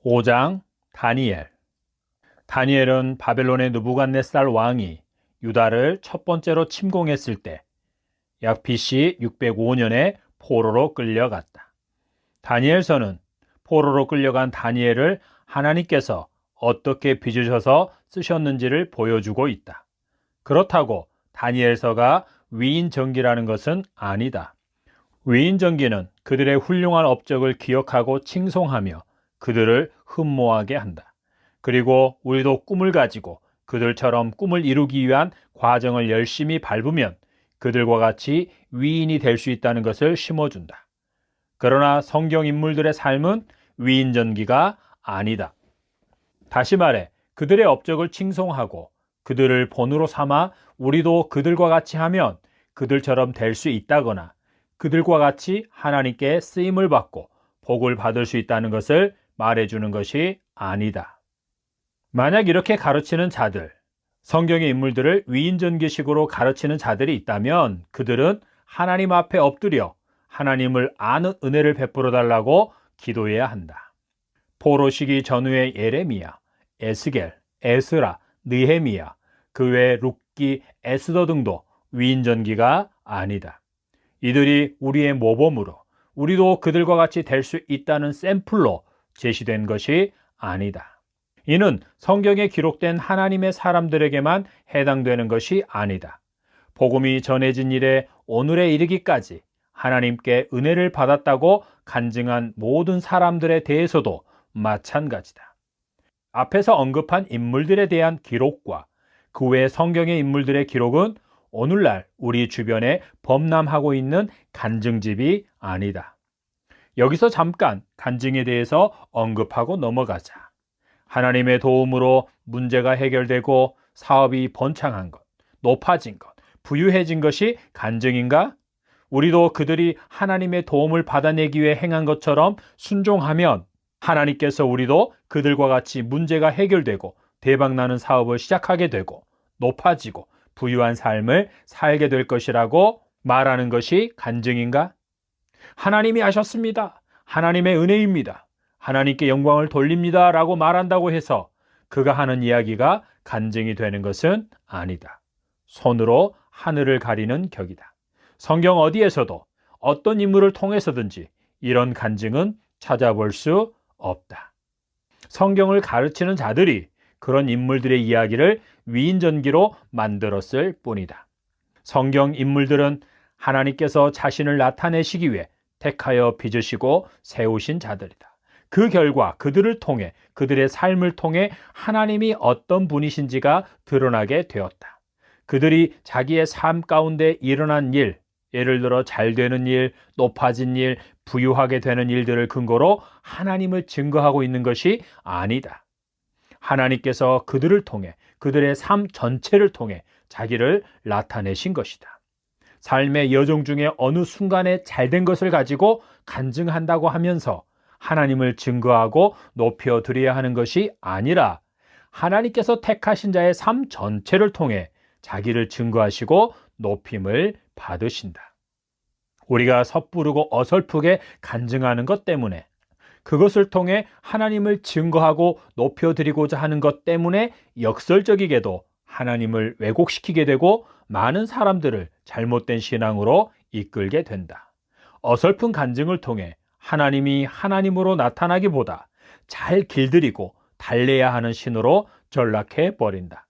5장 다니엘. 다니엘은 바벨론의 느부갓네살 왕이 유다를 첫 번째로 침공했을 때 약 BC 605년에 포로로 끌려갔다. 다니엘서는 포로로 끌려간 다니엘을 하나님께서 어떻게 빚으셔서 쓰셨는지를 보여주고 있다. 그렇다고 다니엘서가 위인전기라는 것은 아니다. 위인전기는 그들의 훌륭한 업적을 기억하고 칭송하며 그들을 흠모하게 한다. 그리고 우리도 꿈을 가지고 그들처럼 꿈을 이루기 위한 과정을 열심히 밟으면 그들과 같이 위인이 될 수 있다는 것을 심어준다. 그러나 성경 인물들의 삶은 위인전기가 아니다. 다시 말해 그들의 업적을 칭송하고 그들을 본으로 삼아 우리도 그들과 같이 하면 그들처럼 될 수 있다거나 그들과 같이 하나님께 쓰임을 받고 복을 받을 수 있다는 것을 말해주는 것이 아니다. 만약 이렇게 가르치는 자들, 성경의 인물들을 위인전기식으로 가르치는 자들이 있다면 그들은 하나님 앞에 엎드려 하나님을 아는 은혜를 베풀어 달라고 기도해야 한다. 포로 시기 전후의 예레미야, 에스겔, 에스라, 느헤미야, 그 외 룻기, 에스더 등도 위인전기가 아니다. 이들이 우리의 모범으로 우리도 그들과 같이 될 수 있다는 샘플로 제시된 것이 아니다. 이는 성경에 기록된 하나님의 사람들에게만 해당되는 것이 아니다. 복음이 전해진 이래 오늘에 이르기까지 하나님께 은혜를 받았다고 간증한 모든 사람들에 대해서도 마찬가지다. 앞에서 언급한 인물들에 대한 기록과 그 외 성경의 인물들의 기록은 오늘날 우리 주변에 범람하고 있는 간증집이 아니다. 여기서 잠깐 간증에 대해서 언급하고 넘어가자. 하나님의 도움으로 문제가 해결되고 사업이 번창한 것, 높아진 것, 부유해진 것이 간증인가? 우리도 그들이 하나님의 도움을 받아내기 위해 행한 것처럼 순종하면 하나님께서 우리도 그들과 같이 문제가 해결되고 대박나는 사업을 시작하게 되고 높아지고 부유한 삶을 살게 될 것이라고 말하는 것이 간증인가? 하나님이 하셨습니다. 하나님의 은혜입니다. 하나님께 영광을 돌립니다 라고 말한다고 해서 그가 하는 이야기가 간증이 되는 것은 아니다. 손으로 하늘을 가리는 격이다. 성경 어디에서도 어떤 인물을 통해서든지 이런 간증은 찾아볼 수 없다. 성경을 가르치는 자들이 그런 인물들의 이야기를 위인전기로 만들었을 뿐이다. 성경 인물들은 하나님께서 자신을 나타내시기 위해 택하여 빚으시고 세우신 자들이다. 그 결과 그들을 통해 그들의 삶을 통해 하나님이 어떤 분이신지가 드러나게 되었다. 그들이 자기의 삶 가운데 일어난 일, 예를 들어 잘 되는 일, 높아진 일, 부유하게 되는 일들을 근거로 하나님을 증거하고 있는 것이 아니다. 하나님께서 그들을 통해 그들의 삶 전체를 통해 자기를 나타내신 것이다. 삶의 여정 중에 어느 순간에 잘된 것을 가지고 간증한다고 하면서 하나님을 증거하고 높여드려야 하는 것이 아니라 하나님께서 택하신 자의 삶 전체를 통해 자기를 증거하시고 높임을 받으신다. 우리가 섣부르고 어설프게 간증하는 것 때문에 그것을 통해 하나님을 증거하고 높여드리고자 하는 것 때문에 역설적이게도 하나님을 왜곡시키게 되고 많은 사람들을 잘못된 신앙으로 이끌게 된다. 어설픈 간증을 통해 하나님이 하나님으로 나타나기보다 잘 길들이고 달래야 하는 신으로 전락해 버린다.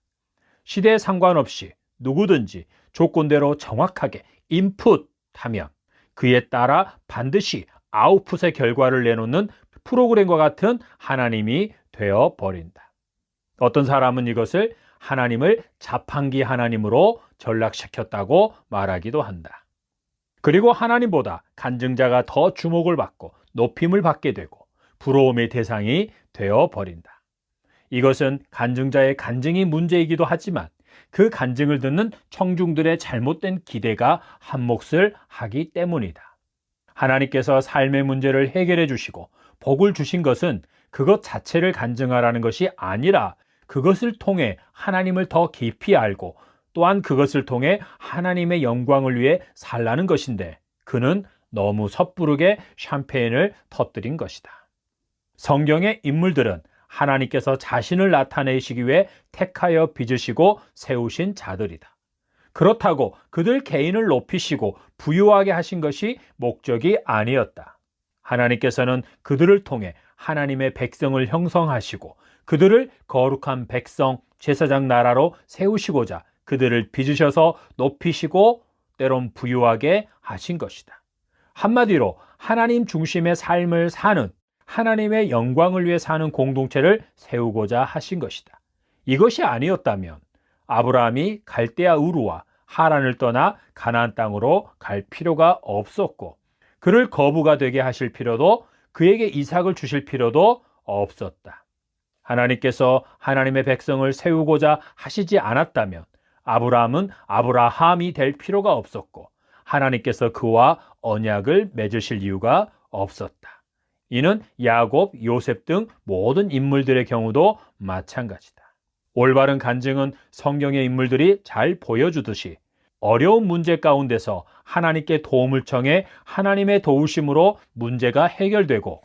시대에 상관없이 누구든지 조건대로 정확하게 인풋하면 그에 따라 반드시 아웃풋의 결과를 내놓는 프로그램과 같은 하나님이 되어 버린다. 어떤 사람은 이것을 하나님을 자판기 하나님으로 전락시켰다고 말하기도 한다. 그리고 하나님보다 간증자가 더 주목을 받고 높임을 받게 되고 부러움의 대상이 되어 버린다. 이것은 간증자의 간증이 문제이기도 하지만 그 간증을 듣는 청중들의 잘못된 기대가 한몫을 하기 때문이다. 하나님께서 삶의 문제를 해결해 주시고 복을 주신 것은 그것 자체를 간증하라는 것이 아니라 그것을 통해 하나님을 더 깊이 알고 또한 그것을 통해 하나님의 영광을 위해 살라는 것인데 그는 너무 섣부르게 샴페인을 터뜨린 것이다. 성경의 인물들은 하나님께서 자신을 나타내시기 위해 택하여 빚으시고 세우신 자들이다. 그렇다고 그들 개인을 높이시고 부유하게 하신 것이 목적이 아니었다. 하나님께서는 그들을 통해 하나님의 백성을 형성하시고 그들을 거룩한 백성, 제사장 나라로 세우시고자 그들을 빚으셔서 높이시고 때론 부유하게 하신 것이다. 한마디로 하나님 중심의 삶을 사는, 하나님의 영광을 위해 사는 공동체를 세우고자 하신 것이다. 이것이 아니었다면 아브라함이 갈대아 우르와 하란을 떠나 가나안 땅으로 갈 필요가 없었고, 그를 거부가 되게 하실 필요도, 그에게 이삭을 주실 필요도 없었다. 하나님께서 하나님의 백성을 세우고자 하시지 않았다면 아브라함은 아브라함이 될 필요가 없었고, 하나님께서 그와 언약을 맺으실 이유가 없었다. 이는 야곱, 요셉 등 모든 인물들의 경우도 마찬가지다. 올바른 간증은 성경의 인물들이 잘 보여주듯이 어려운 문제 가운데서 하나님께 도움을 청해 하나님의 도우심으로 문제가 해결되고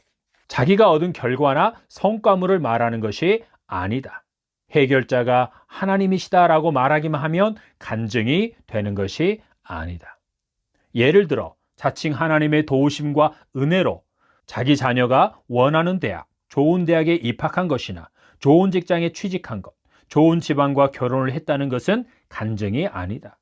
자기가 얻은 결과나 성과물을 말하는 것이 아니다. 해결자가 하나님이시다라고 말하기만 하면 간증이 되는 것이 아니다. 예를 들어 자칭 하나님의 도우심과 은혜로 자기 자녀가 원하는 대학, 좋은 대학에 입학한 것이나 좋은 직장에 취직한 것, 좋은 집안과 결혼을 했다는 것은 간증이 아니다.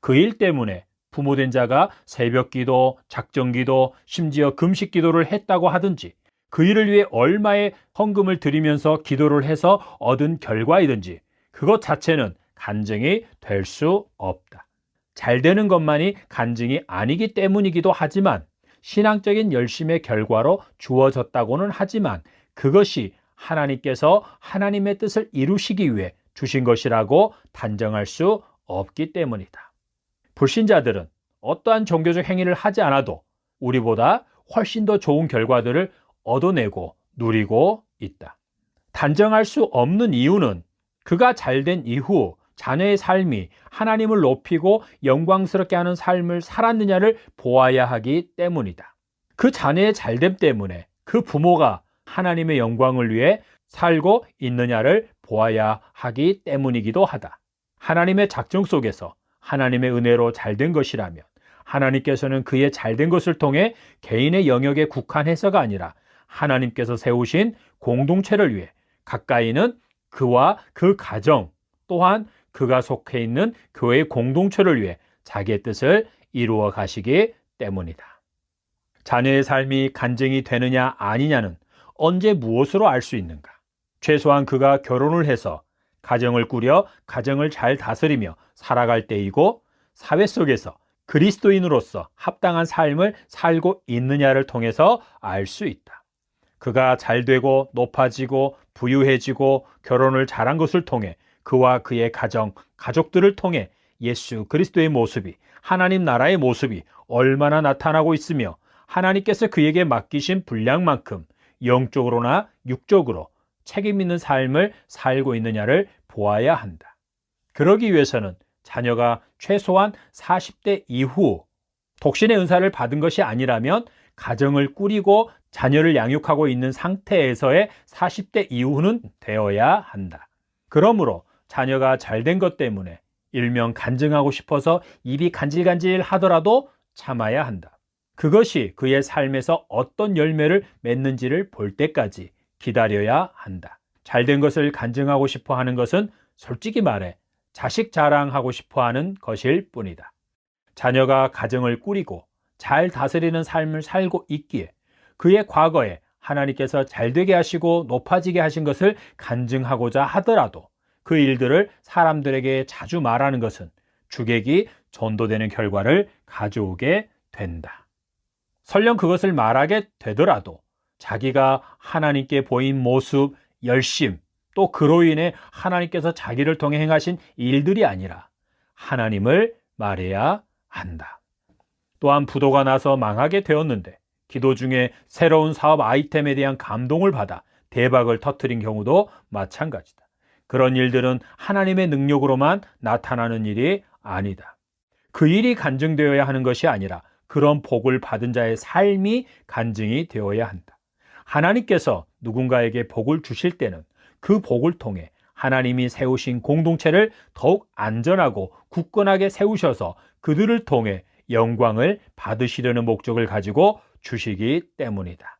그 일 때문에 부모된 자가 새벽기도, 작정기도, 심지어 금식기도를 했다고 하든지 그 일을 위해 얼마의 헌금을 드리면서 기도를 해서 얻은 결과이든지 그것 자체는 간증이 될 수 없다. 잘 되는 것만이 간증이 아니기 때문이기도 하지만 신앙적인 열심의 결과로 주어졌다고는 하지만 그것이 하나님께서 하나님의 뜻을 이루시기 위해 주신 것이라고 단정할 수 없기 때문이다. 불신자들은 어떠한 종교적 행위를 하지 않아도 우리보다 훨씬 더 좋은 결과들을 얻어내고 누리고 있다. 단정할 수 없는 이유는 그가 잘된 이후 자녀의 삶이 하나님을 높이고 영광스럽게 하는 삶을 살았느냐를 보아야 하기 때문이다. 그 자녀의 잘됨 때문에 그 부모가 하나님의 영광을 위해 살고 있느냐를 보아야 하기 때문이기도 하다. 하나님의 작정 속에서 하나님의 은혜로 잘된 것이라면 하나님께서는 그의 잘된 것을 통해 개인의 영역에 국한해서가 아니라 하나님께서 세우신 공동체를 위해 가까이는 그와 그 가정 또한 그가 속해 있는 교회의 공동체를 위해 자기의 뜻을 이루어 가시기 때문이다. 자녀의 삶이 간증이 되느냐 아니냐는 언제 무엇으로 알 수 있는가? 최소한 그가 결혼을 해서 가정을 꾸려 가정을 잘 다스리며 살아갈 때이고 사회 속에서 그리스도인으로서 합당한 삶을 살고 있느냐를 통해서 알 수 있다. 그가 잘되고 높아지고 부유해지고 결혼을 잘한 것을 통해 그와 그의 가정, 가족들을 통해 예수 그리스도의 모습이, 하나님 나라의 모습이 얼마나 나타나고 있으며 하나님께서 그에게 맡기신 분량만큼 영적으로나 육적으로 책임 있는 삶을 살고 있느냐를 보아야 한다. 그러기 위해서는 자녀가 최소한 40대 이후 독신의 은사를 받은 것이 아니라면 가정을 꾸리고 자녀를 양육하고 있는 상태에서의 40대 이후는 되어야 한다. 그러므로 자녀가 잘된 것 때문에 일명 간증하고 싶어서 입이 간질간질 하더라도 참아야 한다. 그것이 그의 삶에서 어떤 열매를 맺는지를 볼 때까지 기다려야 한다. 잘된 것을 간증하고 싶어 하는 것은 솔직히 말해 자식 자랑하고 싶어 하는 것일 뿐이다. 자녀가 가정을 꾸리고 잘 다스리는 삶을 살고 있기에 그의 과거에 하나님께서 잘되게 하시고 높아지게 하신 것을 간증하고자 하더라도 그 일들을 사람들에게 자주 말하는 것은 주객이 전도되는 결과를 가져오게 된다. 설령 그것을 말하게 되더라도 자기가 하나님께 보인 모습, 열심, 또 그로 인해 하나님께서 자기를 통해 행하신 일들이 아니라 하나님을 말해야 한다. 또한 부도가 나서 망하게 되었는데 기도 중에 새로운 사업 아이템에 대한 감동을 받아 대박을 터뜨린 경우도 마찬가지다. 그런 일들은 하나님의 능력으로만 나타나는 일이 아니다. 그 일이 간증되어야 하는 것이 아니라 그런 복을 받은 자의 삶이 간증이 되어야 한다. 하나님께서 누군가에게 복을 주실 때는 그 복을 통해 하나님이 세우신 공동체를 더욱 안전하고 굳건하게 세우셔서 그들을 통해 영광을 받으시려는 목적을 가지고 주시기 때문이다.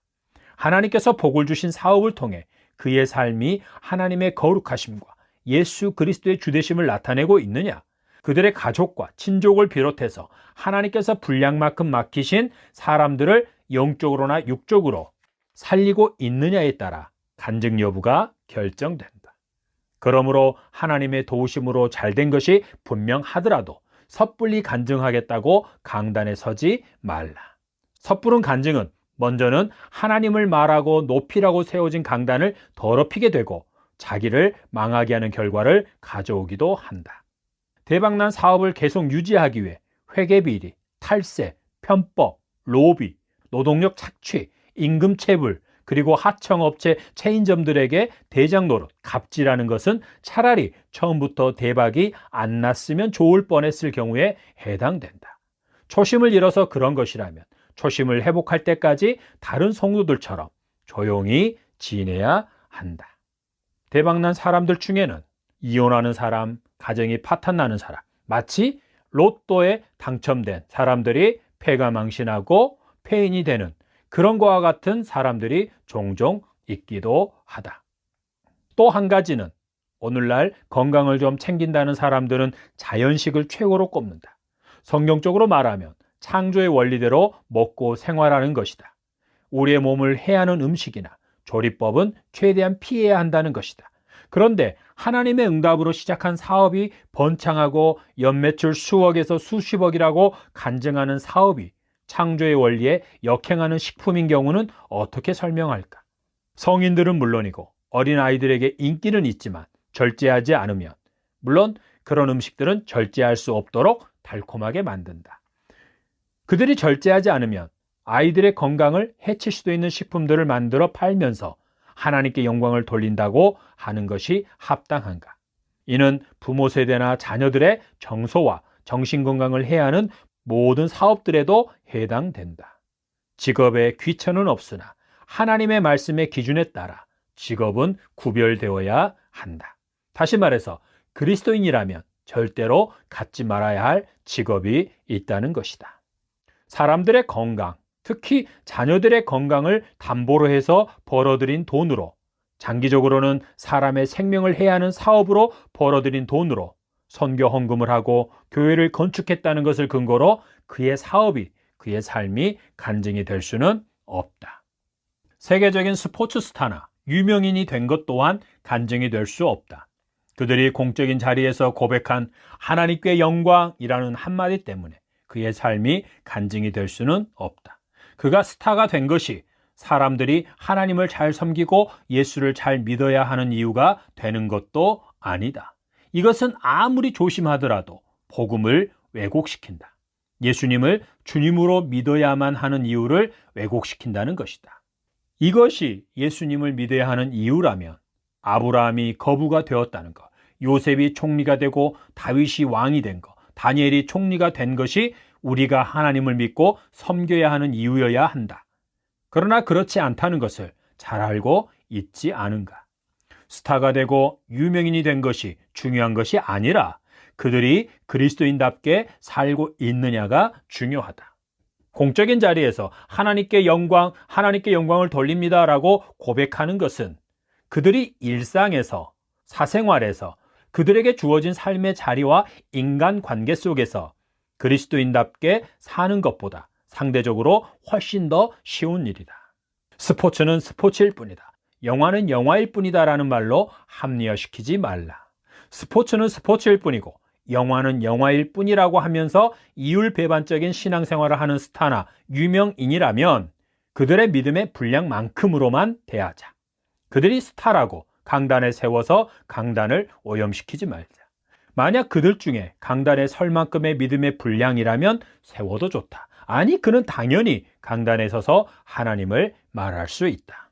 하나님께서 복을 주신 사업을 통해 그의 삶이 하나님의 거룩하심과 예수 그리스도의 주되심을 나타내고 있느냐? 그들의 가족과 친족을 비롯해서 하나님께서 분량만큼 맡기신 사람들을 영적으로나 육적으로 살리고 있느냐에 따라 간증 여부가 결정된다. 그러므로 하나님의 도우심으로 잘된 것이 분명하더라도 섣불리 간증하겠다고 강단에 서지 말라. 섣부른 간증은 먼저는 하나님을 말하고 높이라고 세워진 강단을 더럽히게 되고 자기를 망하게 하는 결과를 가져오기도 한다. 대박난 사업을 계속 유지하기 위해 회계비리, 탈세, 편법, 로비, 노동력 착취, 임금 체불, 그리고 하청업체 체인점들에게 대장 노릇, 갑질하는 것은 차라리 처음부터 대박이 안 났으면 좋을 뻔했을 경우에 해당된다. 초심을 잃어서 그런 것이라면 초심을 회복할 때까지 다른 성도들처럼 조용히 지내야 한다. 대박난 사람들 중에는 이혼하는 사람, 가정이 파탄나는 사람, 마치 로또에 당첨된 사람들이 패가망신하고 폐인이 되는 그런 것과 같은 사람들이 종종 있기도 하다. 또 한 가지는 오늘날 건강을 좀 챙긴다는 사람들은 자연식을 최고로 꼽는다. 성경적으로 말하면 창조의 원리대로 먹고 생활하는 것이다. 우리의 몸을 해하는 음식이나 조리법은 최대한 피해야 한다는 것이다. 그런데 하나님의 응답으로 시작한 사업이 번창하고 연매출 수억에서 수십억이라고 간증하는 사업이 창조의 원리에 역행하는 식품인 경우는 어떻게 설명할까? 성인들은 물론이고 어린아이들에게 인기는 있지만 절제하지 않으면, 물론 그런 음식들은 절제할 수 없도록 달콤하게 만든다. 그들이 절제하지 않으면 아이들의 건강을 해칠 수도 있는 식품들을 만들어 팔면서 하나님께 영광을 돌린다고 하는 것이 합당한가? 이는 부모 세대나 자녀들의 정서와 정신건강을 해하는 모든 사업들에도 해당된다. 직업에 귀천은 없으나 하나님의 말씀의 기준에 따라 직업은 구별되어야 한다. 다시 말해서 그리스도인이라면 절대로 갖지 말아야 할 직업이 있다는 것이다. 사람들의 건강, 특히 자녀들의 건강을 담보로 해서 벌어들인 돈으로, 장기적으로는 사람의 생명을 해야 하는 사업으로 벌어들인 돈으로 선교 헌금을 하고 교회를 건축했다는 것을 근거로 그의 사업이, 그의 삶이 간증이 될 수는 없다. 세계적인 스포츠 스타나 유명인이 된 것 또한 간증이 될 수 없다. 그들이 공적인 자리에서 고백한 하나님께 영광이라는 한마디 때문에 그의 삶이 간증이 될 수는 없다. 그가 스타가 된 것이 사람들이 하나님을 잘 섬기고 예수를 잘 믿어야 하는 이유가 되는 것도 아니다. 이것은 아무리 조심하더라도 복음을 왜곡시킨다. 예수님을 주님으로 믿어야만 하는 이유를 왜곡시킨다는 것이다. 이것이 예수님을 믿어야 하는 이유라면 아브라함이 거부가 되었다는 것, 요셉이 총리가 되고 다윗이 왕이 된 것, 다니엘이 총리가 된 것이 우리가 하나님을 믿고 섬겨야 하는 이유여야 한다. 그러나 그렇지 않다는 것을 잘 알고 있지 않은가? 스타가 되고 유명인이 된 것이 중요한 것이 아니라 그들이 그리스도인답게 살고 있느냐가 중요하다. 공적인 자리에서 하나님께 영광을 돌립니다라고 고백하는 것은 그들이 일상에서, 사생활에서 그들에게 주어진 삶의 자리와 인간관계 속에서 그리스도인답게 사는 것보다 상대적으로 훨씬 더 쉬운 일이다. 스포츠는 스포츠일 뿐이다. 영화는 영화일 뿐이다라는 말로 합리화시키지 말라. 스포츠는 스포츠일 뿐이고 영화는 영화일 뿐이라고 하면서 이율배반적인 신앙생활을 하는 스타나 유명인이라면 그들의 믿음의 분량만큼으로만 대하자. 그들이 스타라고 강단에 세워서 강단을 오염시키지 말자. 만약 그들 중에 강단에 설 만큼의 믿음의 분량이라면 세워도 좋다. 아니, 그는 당연히 강단에 서서 하나님을 말할 수 있다.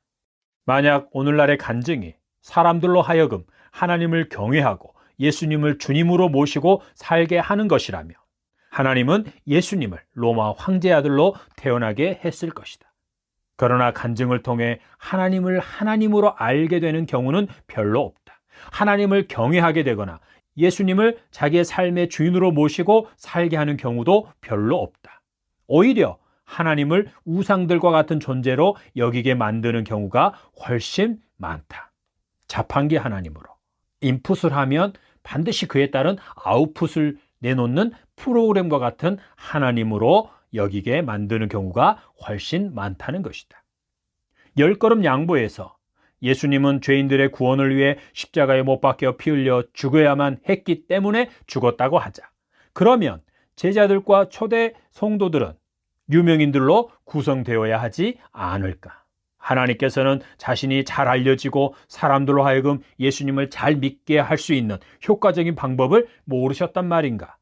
만약 오늘날의 간증이 사람들로 하여금 하나님을 경외하고 예수님을 주님으로 모시고 살게 하는 것이라며 하나님은 예수님을 로마 황제 아들로 태어나게 했을 것이다. 그러나 간증을 통해 하나님을 하나님으로 알게 되는 경우는 별로 없다. 하나님을 경외하게 되거나 예수님을 자기의 삶의 주인으로 모시고 살게 하는 경우도 별로 없다. 오히려 하나님을 우상들과 같은 존재로 여기게 만드는 경우가 훨씬 많다. 자판기 하나님으로 인풋을 하면 반드시 그에 따른 아웃풋을 내놓는 프로그램과 같은 하나님으로 여기게 만드는 경우가 훨씬 많다는 것이다. 10걸음 양보에서 예수님은 죄인들의 구원을 위해 십자가에 못 박혀 피 흘려 죽어야만 했기 때문에 죽었다고 하자. 그러면 제자들과 초대 성도들은 유명인들로 구성되어야 하지 않을까? 하나님께서는 자신이 잘 알려지고 사람들로 하여금 예수님을 잘 믿게 할 수 있는 효과적인 방법을 모르셨단 말인가?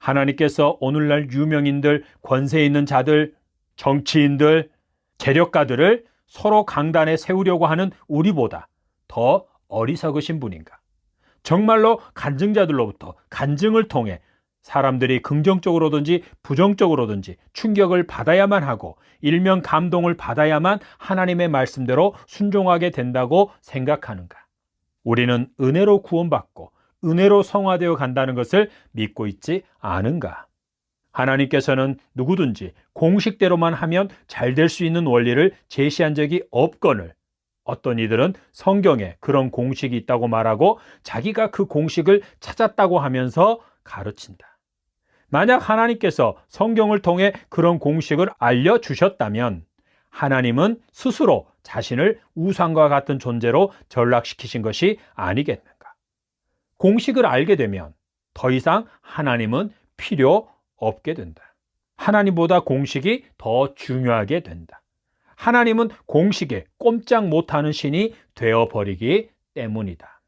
하나님께서 오늘날 유명인들, 권세 있는 자들, 정치인들, 재력가들을 서로 강단에 세우려고 하는 우리보다 더 어리석으신 분인가? 정말로 간증자들로부터 간증을 통해 사람들이 긍정적으로든지 부정적으로든지 충격을 받아야만 하고 일명 감동을 받아야만 하나님의 말씀대로 순종하게 된다고 생각하는가? 우리는 은혜로 구원받고 은혜로 성화되어 간다는 것을 믿고 있지 않은가? 하나님께서는 누구든지 공식대로만 하면 잘 될 수 있는 원리를 제시한 적이 없거늘 어떤 이들은 성경에 그런 공식이 있다고 말하고 자기가 그 공식을 찾았다고 하면서 가르친다. 만약 하나님께서 성경을 통해 그런 공식을 알려주셨다면 하나님은 스스로 자신을 우상과 같은 존재로 전락시키신 것이 아니겠는가? 공식을 알게 되면 더 이상 하나님은 필요 없게 된다. 하나님보다 공식이 더 중요하게 된다. 하나님은 공식에 꼼짝 못하는 신이 되어버리기 때문이다.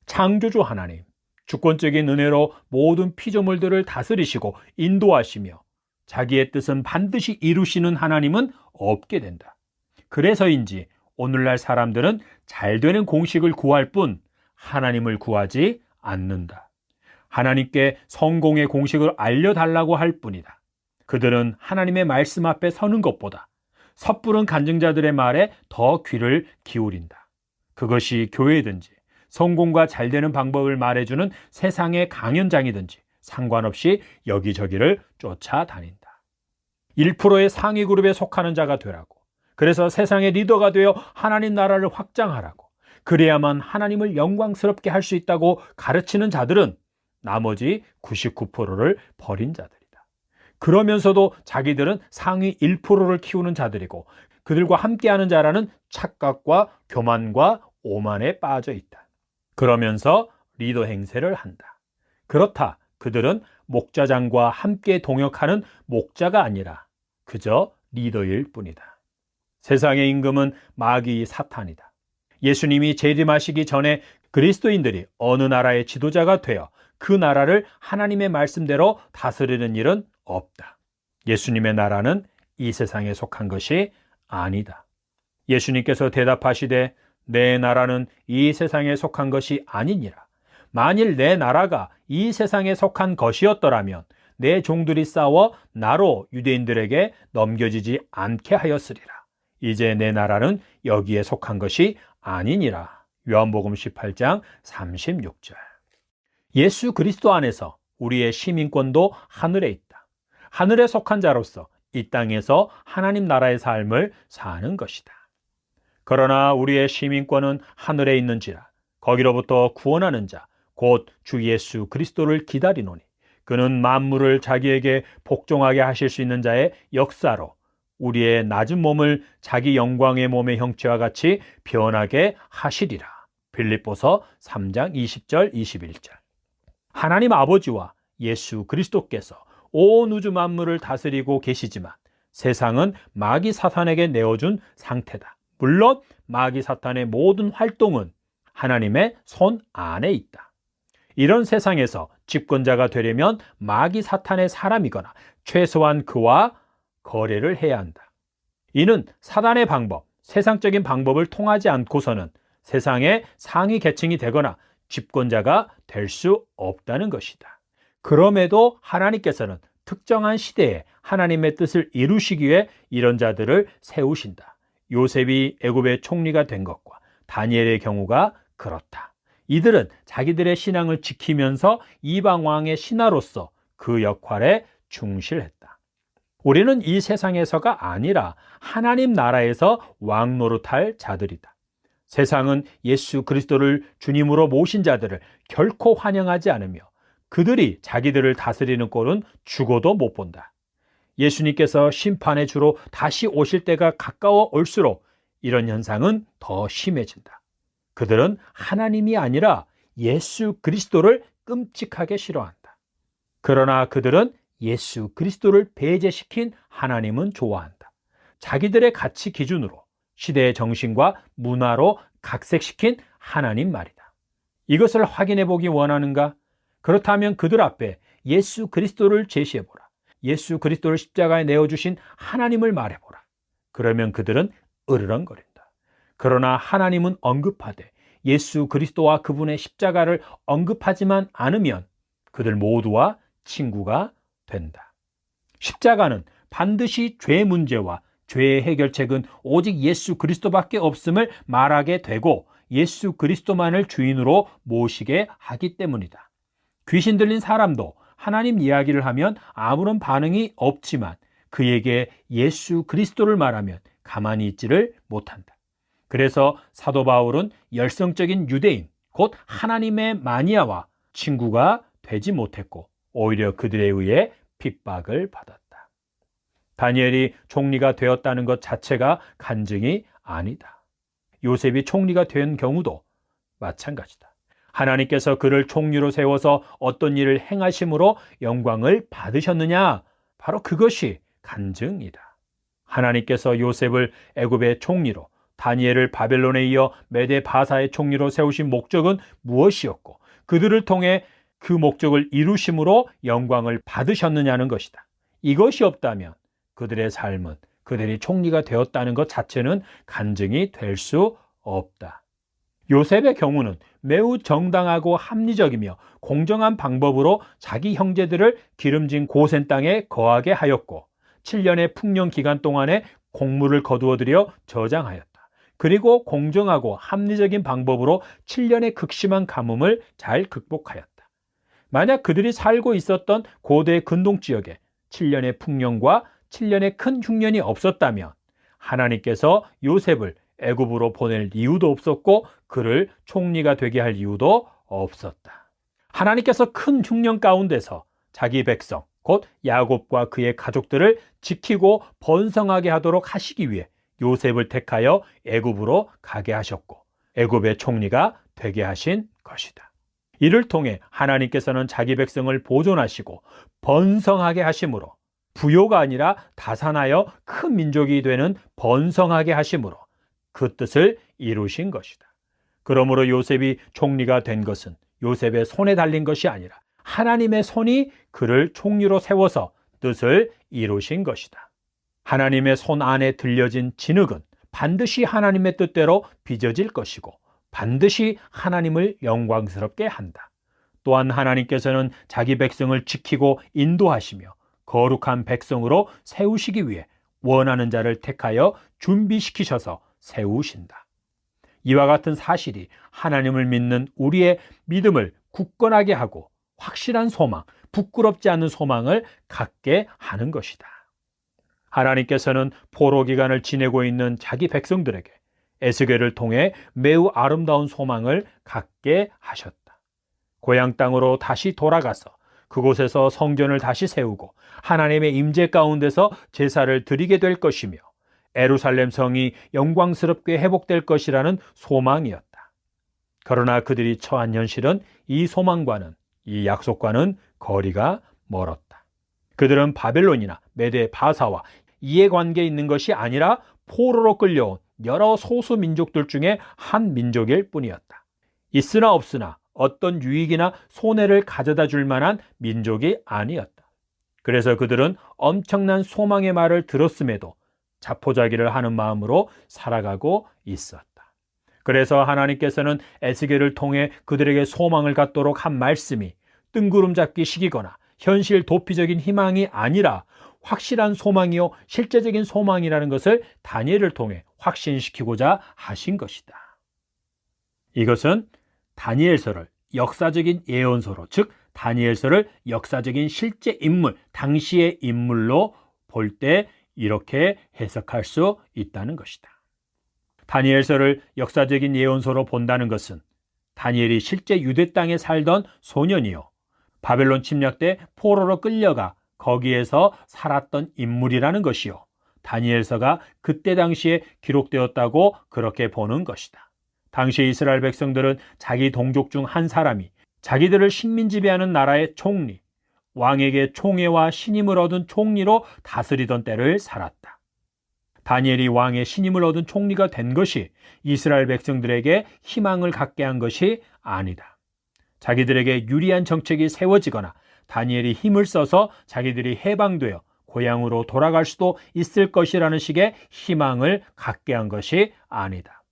창조주 하나님, 주권적인 은혜로 모든 피조물들을 다스리시고 인도하시며 자기의 뜻은 반드시 이루시는 하나님은 없게 된다. 그래서인지 오늘날 사람들은 잘 되는 공식을 구할 뿐 하나님을 구하지 않는다. 하나님께 성공의 공식을 알려달라고 할 뿐이다. 그들은 하나님의 말씀 앞에 서는 것보다 섣부른 간증자들의 말에 더 귀를 기울인다. 그것이 교회든지 성공과 잘 되는 방법을 말해주는 세상의 강연장이든지 상관없이 여기저기를 쫓아다닌다. 1%의 상위 그룹에 속하는 자가 되라고. 그래서 세상의 리더가 되어 하나님 나라를 확장하라고. 그래야만 하나님을 영광스럽게 할 수 있다고 가르치는 자들은 나머지 99%를 버린 자들이다. 그러면서도 자기들은 상위 1%를 키우는 자들이고 그들과 함께하는 자라는 착각과 교만과 오만에 빠져 있다. 그러면서 리더 행세를 한다. 그렇다. 그들은 목자장과 함께 동역하는 목자가 아니라 그저 리더일 뿐이다. 세상의 임금은 마귀 사탄이다. 예수님이 재림하시기 전에 그리스도인들이 어느 나라의 지도자가 되어 그 나라를 하나님의 말씀대로 다스리는 일은 없다. 예수님의 나라는 이 세상에 속한 것이 아니다. 예수님께서 대답하시되 내 나라는 이 세상에 속한 것이 아니니라. 만일 내 나라가 이 세상에 속한 것이었더라면 내 종들이 싸워 나로 유대인들에게 넘겨지지 않게 하였으리라. 이제 내 나라는 여기에 속한 것이 아니니라. 요한복음 18장 36절. 예수 그리스도 안에서 우리의 시민권도 하늘에 있다. 하늘에 속한 자로서 이 땅에서 하나님 나라의 삶을 사는 것이다. 그러나 우리의 시민권은 하늘에 있는지라 거기로부터 구원하는 자, 곧 주 예수 그리스도를 기다리노니 그는 만물을 자기에게 복종하게 하실 수 있는 자의 역사로 우리의 낮은 몸을 자기 영광의 몸의 형체와 같이 변하게 하시리라. 빌립보서 3장 20절 21절. 하나님 아버지와 예수 그리스도께서 온 우주 만물을 다스리고 계시지만 세상은 마귀 사탄에게 내어준 상태다. 물론 마귀 사탄의 모든 활동은 하나님의 손 안에 있다. 이런 세상에서 집권자가 되려면 마귀 사탄의 사람이거나 최소한 그와 거래를 해야 한다. 이는 사단의 방법, 세상적인 방법을 통하지 않고서는 세상의 상위 계층이 되거나 집권자가 될 수 없다는 것이다. 그럼에도 하나님께서는 특정한 시대에 하나님의 뜻을 이루시기 위해 이런 자들을 세우신다. 요셉이 애굽의 총리가 된 것과 다니엘의 경우가 그렇다. 이들은 자기들의 신앙을 지키면서 이방 왕의 신하로서 그 역할에 충실했다. 우리는 이 세상에서가 아니라 하나님 나라에서 왕 노릇할 자들이다. 세상은 예수 그리스도를 주님으로 모신 자들을 결코 환영하지 않으며 그들이 자기들을 다스리는 꼴은 죽어도 못 본다. 예수님께서 심판의 주로 다시 오실 때가 가까워 올수록 이런 현상은 더 심해진다. 그들은 하나님이 아니라 예수 그리스도를 끔찍하게 싫어한다. 그러나 그들은 예수 그리스도를 배제시킨 하나님은 좋아한다. 자기들의 가치 기준으로 시대의 정신과 문화로 각색시킨 하나님 말이다. 이것을 확인해 보기 원하는가? 그렇다면 그들 앞에 예수 그리스도를 제시해보라. 예수 그리스도를 십자가에 내어주신 하나님을 말해보라. 그러면 그들은 으르렁거린다. 그러나 하나님은 언급하되 예수 그리스도와 그분의 십자가를 언급하지만 않으면 그들 모두와 친구가 된다. 십자가는 반드시 죄 문제와 죄의 해결책은 오직 예수 그리스도밖에 없음을 말하게 되고 예수 그리스도만을 주인으로 모시게 하기 때문이다. 귀신 들린 사람도 하나님 이야기를 하면 아무런 반응이 없지만 그에게 예수 그리스도를 말하면 가만히 있지를 못한다. 그래서 사도 바울은 열성적인 유대인, 곧 하나님의 마니아와 친구가 되지 못했고 오히려 그들에 의해 핍박을 받았다. 다니엘이 총리가 되었다는 것 자체가 간증이 아니다. 요셉이 총리가 된 경우도 마찬가지다. 하나님께서 그를 총리로 세워서 어떤 일을 행하심으로 영광을 받으셨느냐? 바로 그것이 간증이다. 하나님께서 요셉을 애굽의 총리로, 다니엘을 바벨론에 이어 메데 바사의 총리로 세우신 목적은 무엇이었고 그들을 통해 그 목적을 이루심으로 영광을 받으셨느냐는 것이다. 이것이 없다면 그들의 삶은 그들이 총리가 되었다는 것 자체는 간증이 될 수 없다. 요셉의 경우는 매우 정당하고 합리적이며 공정한 방법으로 자기 형제들을 기름진 고센 땅에 거하게 하였고 7년의 풍년 기간 동안에 곡물을 거두어들여 저장하였다. 그리고 공정하고 합리적인 방법으로 7년의 극심한 가뭄을 잘 극복하였다. 만약 그들이 살고 있었던 고대 근동 지역에 7년의 풍년과 7년의 큰 흉년이 없었다면 하나님께서 요셉을 애굽으로 보낼 이유도 없었고 그를 총리가 되게 할 이유도 없었다. 하나님께서 큰 흉년 가운데서 자기 백성, 곧 야곱과 그의 가족들을 지키고 번성하게 하도록 하시기 위해 요셉을 택하여 애굽으로 가게 하셨고 애굽의 총리가 되게 하신 것이다. 이를 통해 하나님께서는 자기 백성을 보존하시고 번성하게 하심으로 부요가 아니라 다산하여 큰 민족이 되는 번성하게 하심으로 그 뜻을 이루신 것이다. 그러므로 요셉이 총리가 된 것은 요셉의 손에 달린 것이 아니라 하나님의 손이 그를 총리로 세워서 뜻을 이루신 것이다. 하나님의 손 안에 들려진 진흙은 반드시 하나님의 뜻대로 빚어질 것이고 반드시 하나님을 영광스럽게 한다. 또한 하나님께서는 자기 백성을 지키고 인도하시며 거룩한 백성으로 세우시기 위해 원하는 자를 택하여 준비시키셔서 세우신다. 이와 같은 사실이 하나님을 믿는 우리의 믿음을 굳건하게 하고 확실한 소망, 부끄럽지 않은 소망을 갖게 하는 것이다. 하나님께서는 포로 기간을 지내고 있는 자기 백성들에게 에스겔을 통해 매우 아름다운 소망을 갖게 하셨다. 고향 땅으로 다시 돌아가서 그곳에서 성전을 다시 세우고 하나님의 임재 가운데서 제사를 드리게 될 것이며 예루살렘 성이 영광스럽게 회복될 것이라는 소망이었다. 그러나 그들이 처한 현실은 이 소망과는, 이 약속과는 거리가 멀었다. 그들은 바벨론이나 메데 바사와 이해관계에 있는 것이 아니라 포로로 끌려온 여러 소수 민족들 중에 한 민족일 뿐이었다. 있으나 없으나 어떤 유익이나 손해를 가져다 줄 만한 민족이 아니었다. 그래서 그들은 엄청난 소망의 말을 들었음에도 자포자기를 하는 마음으로 살아가고 있었다. 그래서 하나님께서는 에스겔을 통해 그들에게 소망을 갖도록 한 말씀이 뜬구름 잡기 식이거나 현실 도피적인 희망이 아니라 확실한 소망이요 실제적인 소망이라는 것을 다니엘을 통해 확신시키고자 하신 것이다. 이것은 다니엘서를 역사적인 예언서로, 즉 다니엘서를 역사적인 실제 인물, 당시의 인물로 볼 때 이렇게 해석할 수 있다는 것이다. 다니엘서를 역사적인 예언서로 본다는 것은 다니엘이 실제 유대 땅에 살던 소년이요, 바벨론 침략 때 포로로 끌려가 거기에서 살았던 인물이라는 것이요, 다니엘서가 그때 당시에 기록되었다고 그렇게 보는 것이다. 당시 이스라엘 백성들은 자기 동족 중 한 사람이 자기들을 식민 지배하는 나라의 총리, 왕에게 총애와 신임을 얻은 총리로 다스리던 때를 살았다. 다니엘이 왕의 신임을 얻은 총리가 된 것이 이스라엘 백성들에게 희망을 갖게 한 것이 아니다. 자기들에게 유리한 정책이 세워지거나 다니엘이 힘을 써서 자기들이 해방되어 고향으로 돌아갈 수도 있을 것이라는 식의 희망을 갖게 한 것이 아니다.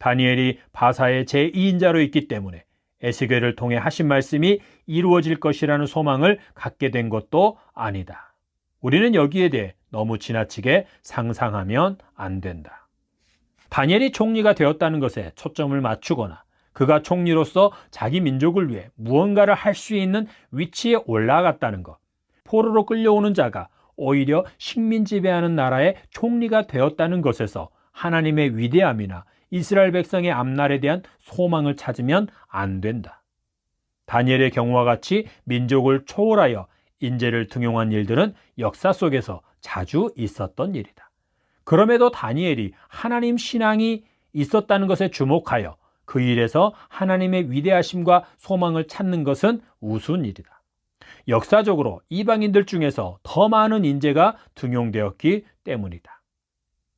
다니엘이 바사의 제2인자로 있기 때문에 에스겔을 통해 하신 말씀이 이루어질 것이라는 소망을 갖게 된 것도 아니다. 우리는 여기에 대해 너무 지나치게 상상하면 안 된다. 다니엘이 총리가 되었다는 것에 초점을 맞추거나 그가 총리로서 자기 민족을 위해 무언가를 할 수 있는 위치에 올라갔다는 것, 포로로 끌려오는 자가 오히려 식민 지배하는 나라의 총리가 되었다는 것에서 하나님의 위대함이나 이스라엘 백성의 앞날에 대한 소망을 찾으면 안 된다. 다니엘의 경우와 같이 민족을 초월하여 인재를 등용한 일들은 역사 속에서 자주 있었던 일이다. 그럼에도 다니엘이 하나님 신앙이 있었다는 것에 주목하여 그 일에서 하나님의 위대하심과 소망을 찾는 것은 우스운 일이다. 역사적으로 이방인들 중에서 더 많은 인재가 등용되었기 때문이다.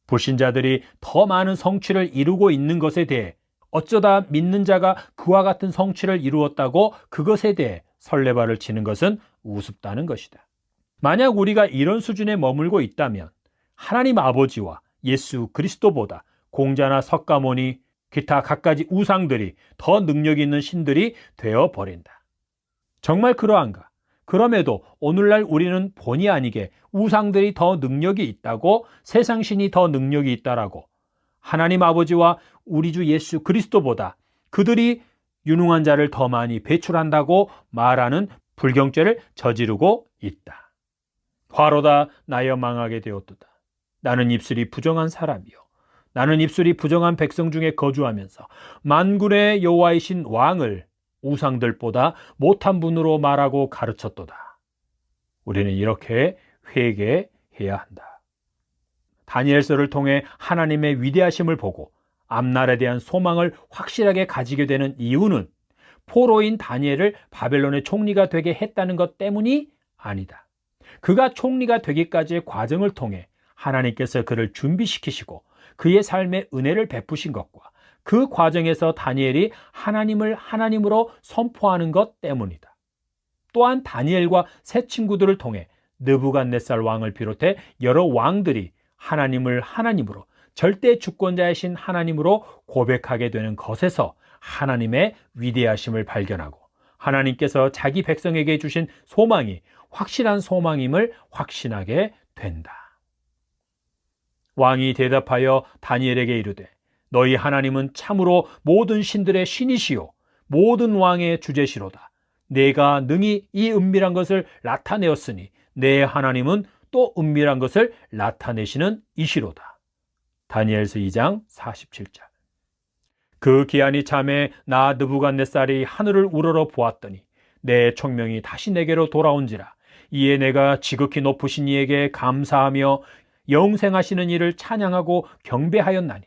불신자들이 더 많은 성취를 이루고 있는 것에 대해 어쩌다 믿는 자가 그와 같은 성취를 이루었다고 그것에 대해 설레발을 치는 것은 우습다는 것이다. 만약 우리가 이런 수준에 머물고 있다면 하나님 아버지와 예수 그리스도보다 공자나 석가모니, 기타 갖가지 우상들이 더 능력 있는 신들이 되어버린다. 정말 그러한가? 그럼에도 오늘날 우리는 본의 아니게 우상들이 더 능력이 있다고, 세상 신이 더 능력이 있다라고, 하나님 아버지와 우리 주 예수 그리스도보다 그들이 유능한 자를 더 많이 배출한다고 말하는 불경죄를 저지르고 있다. 화로다 나여 망하게 되었도다. 나는 입술이 부정한 사람이요, 나는 입술이 부정한 백성 중에 거주하면서 만군의 여호와이신 왕을 우상들보다 못한 분으로 말하고 가르쳤도다. 우리는 이렇게 회개해야 한다. 다니엘서를 통해 하나님의 위대하심을 보고 앞날에 대한 소망을 확실하게 가지게 되는 이유는 포로인 다니엘을 바벨론의 총리가 되게 했다는 것 때문이 아니다. 그가 총리가 되기까지의 과정을 통해 하나님께서 그를 준비시키시고 그의 삶에 은혜를 베푸신 것과 그 과정에서 다니엘이 하나님을 하나님으로 선포하는 것 때문이다. 또한 다니엘과 세 친구들을 통해 느부갓네살 왕을 비롯해 여러 왕들이 하나님을 하나님으로, 절대 주권자이신 하나님으로 고백하게 되는 것에서 하나님의 위대하심을 발견하고 하나님께서 자기 백성에게 주신 소망이 확실한 소망임을 확신하게 된다. 왕이 대답하여 다니엘에게 이르되 너희 하나님은 참으로 모든 신들의 신이시요 모든 왕의 주제시로다. 내가 능히 이 은밀한 것을 나타내었으니 내 하나님은 또 은밀한 것을 나타내시는 이시로다. 다니엘서 2장 47절. 그 기한이 참에 나 느부갓네살이 하늘을 우러러 보았더니 내 총명이 다시 내게로 돌아온지라. 이에 내가 지극히 높으신 이에게 감사하며 영생하시는 이를 찬양하고 경배하였나니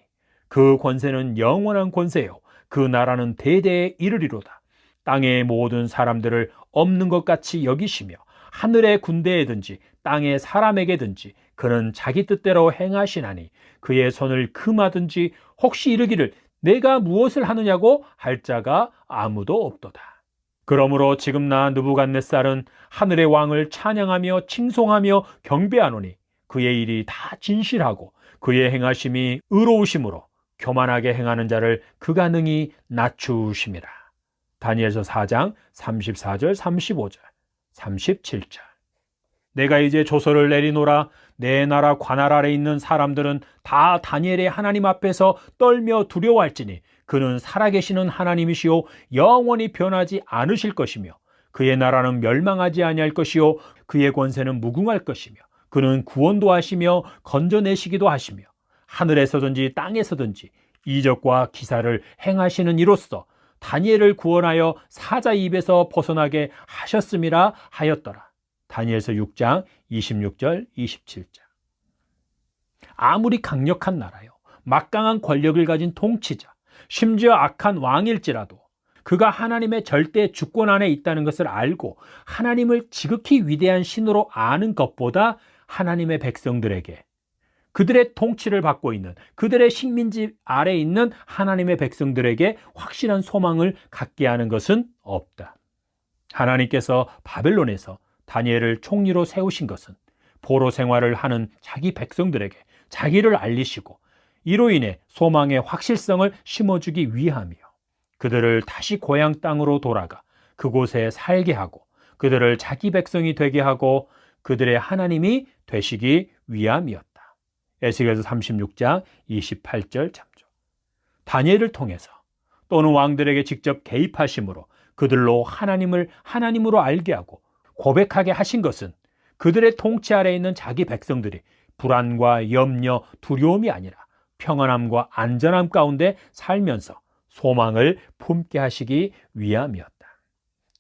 그 권세는 영원한 권세요 그 나라는 대대에 이르리로다. 땅의 모든 사람들을 없는 것 같이 여기시며 하늘의 군대에든지 땅의 사람에게든지 그는 자기 뜻대로 행하시나니 그의 손을 금하든지 혹시 이르기를 내가 무엇을 하느냐고 할 자가 아무도 없도다. 그러므로 지금 나 느부갓네살은 하늘의 왕을 찬양하며 칭송하며 경배하노니 그의 일이 다 진실하고 그의 행하심이 의로우심으로 교만하게 행하는 자를 그가 능히 낮추심이라. 다니엘서 4장 34절, 35절, 37절. 내가 이제 조서를 내리노라. 내 나라 관할 아래 있는 사람들은 다 다니엘의 하나님 앞에서 떨며 두려워할지니 그는 살아계시는 하나님이시요 영원히 변하지 않으실 것이며 그의 나라는 멸망하지 아니할 것이요 그의 권세는 무궁할 것이며 그는 구원도 하시며 건져내시기도 하시며 하늘에서든지 땅에서든지 이적과 기사를 행하시는 이로써 다니엘을 구원하여 사자 입에서 벗어나게 하셨음이라 하였더라. 다니엘서 6장 26절 27절. 아무리 강력한 나라요, 막강한 권력을 가진 통치자, 심지어 악한 왕일지라도 그가 하나님의 절대 주권 안에 있다는 것을 알고 하나님을 지극히 위대한 신으로 아는 것보다 하나님의 백성들에게, 그들의 통치를 받고 있는, 그들의 식민지 아래 있는 하나님의 백성들에게 확실한 소망을 갖게 하는 것은 없다. 하나님께서 바벨론에서 다니엘을 총리로 세우신 것은 포로 생활을 하는 자기 백성들에게 자기를 알리시고 이로 인해 소망의 확실성을 심어주기 위함이요, 그들을 다시 고향 땅으로 돌아가 그곳에 살게 하고 그들을 자기 백성이 되게 하고 그들의 하나님이 되시기 위함이었다. 에스겔서 36장 28절 참조. 다니엘을 통해서 또는 왕들에게 직접 개입하심으로 그들로 하나님을 하나님으로 알게 하고 고백하게 하신 것은 그들의 통치 아래 있는 자기 백성들이 불안과 염려, 두려움이 아니라 평안함과 안전함 가운데 살면서 소망을 품게 하시기 위함이었다.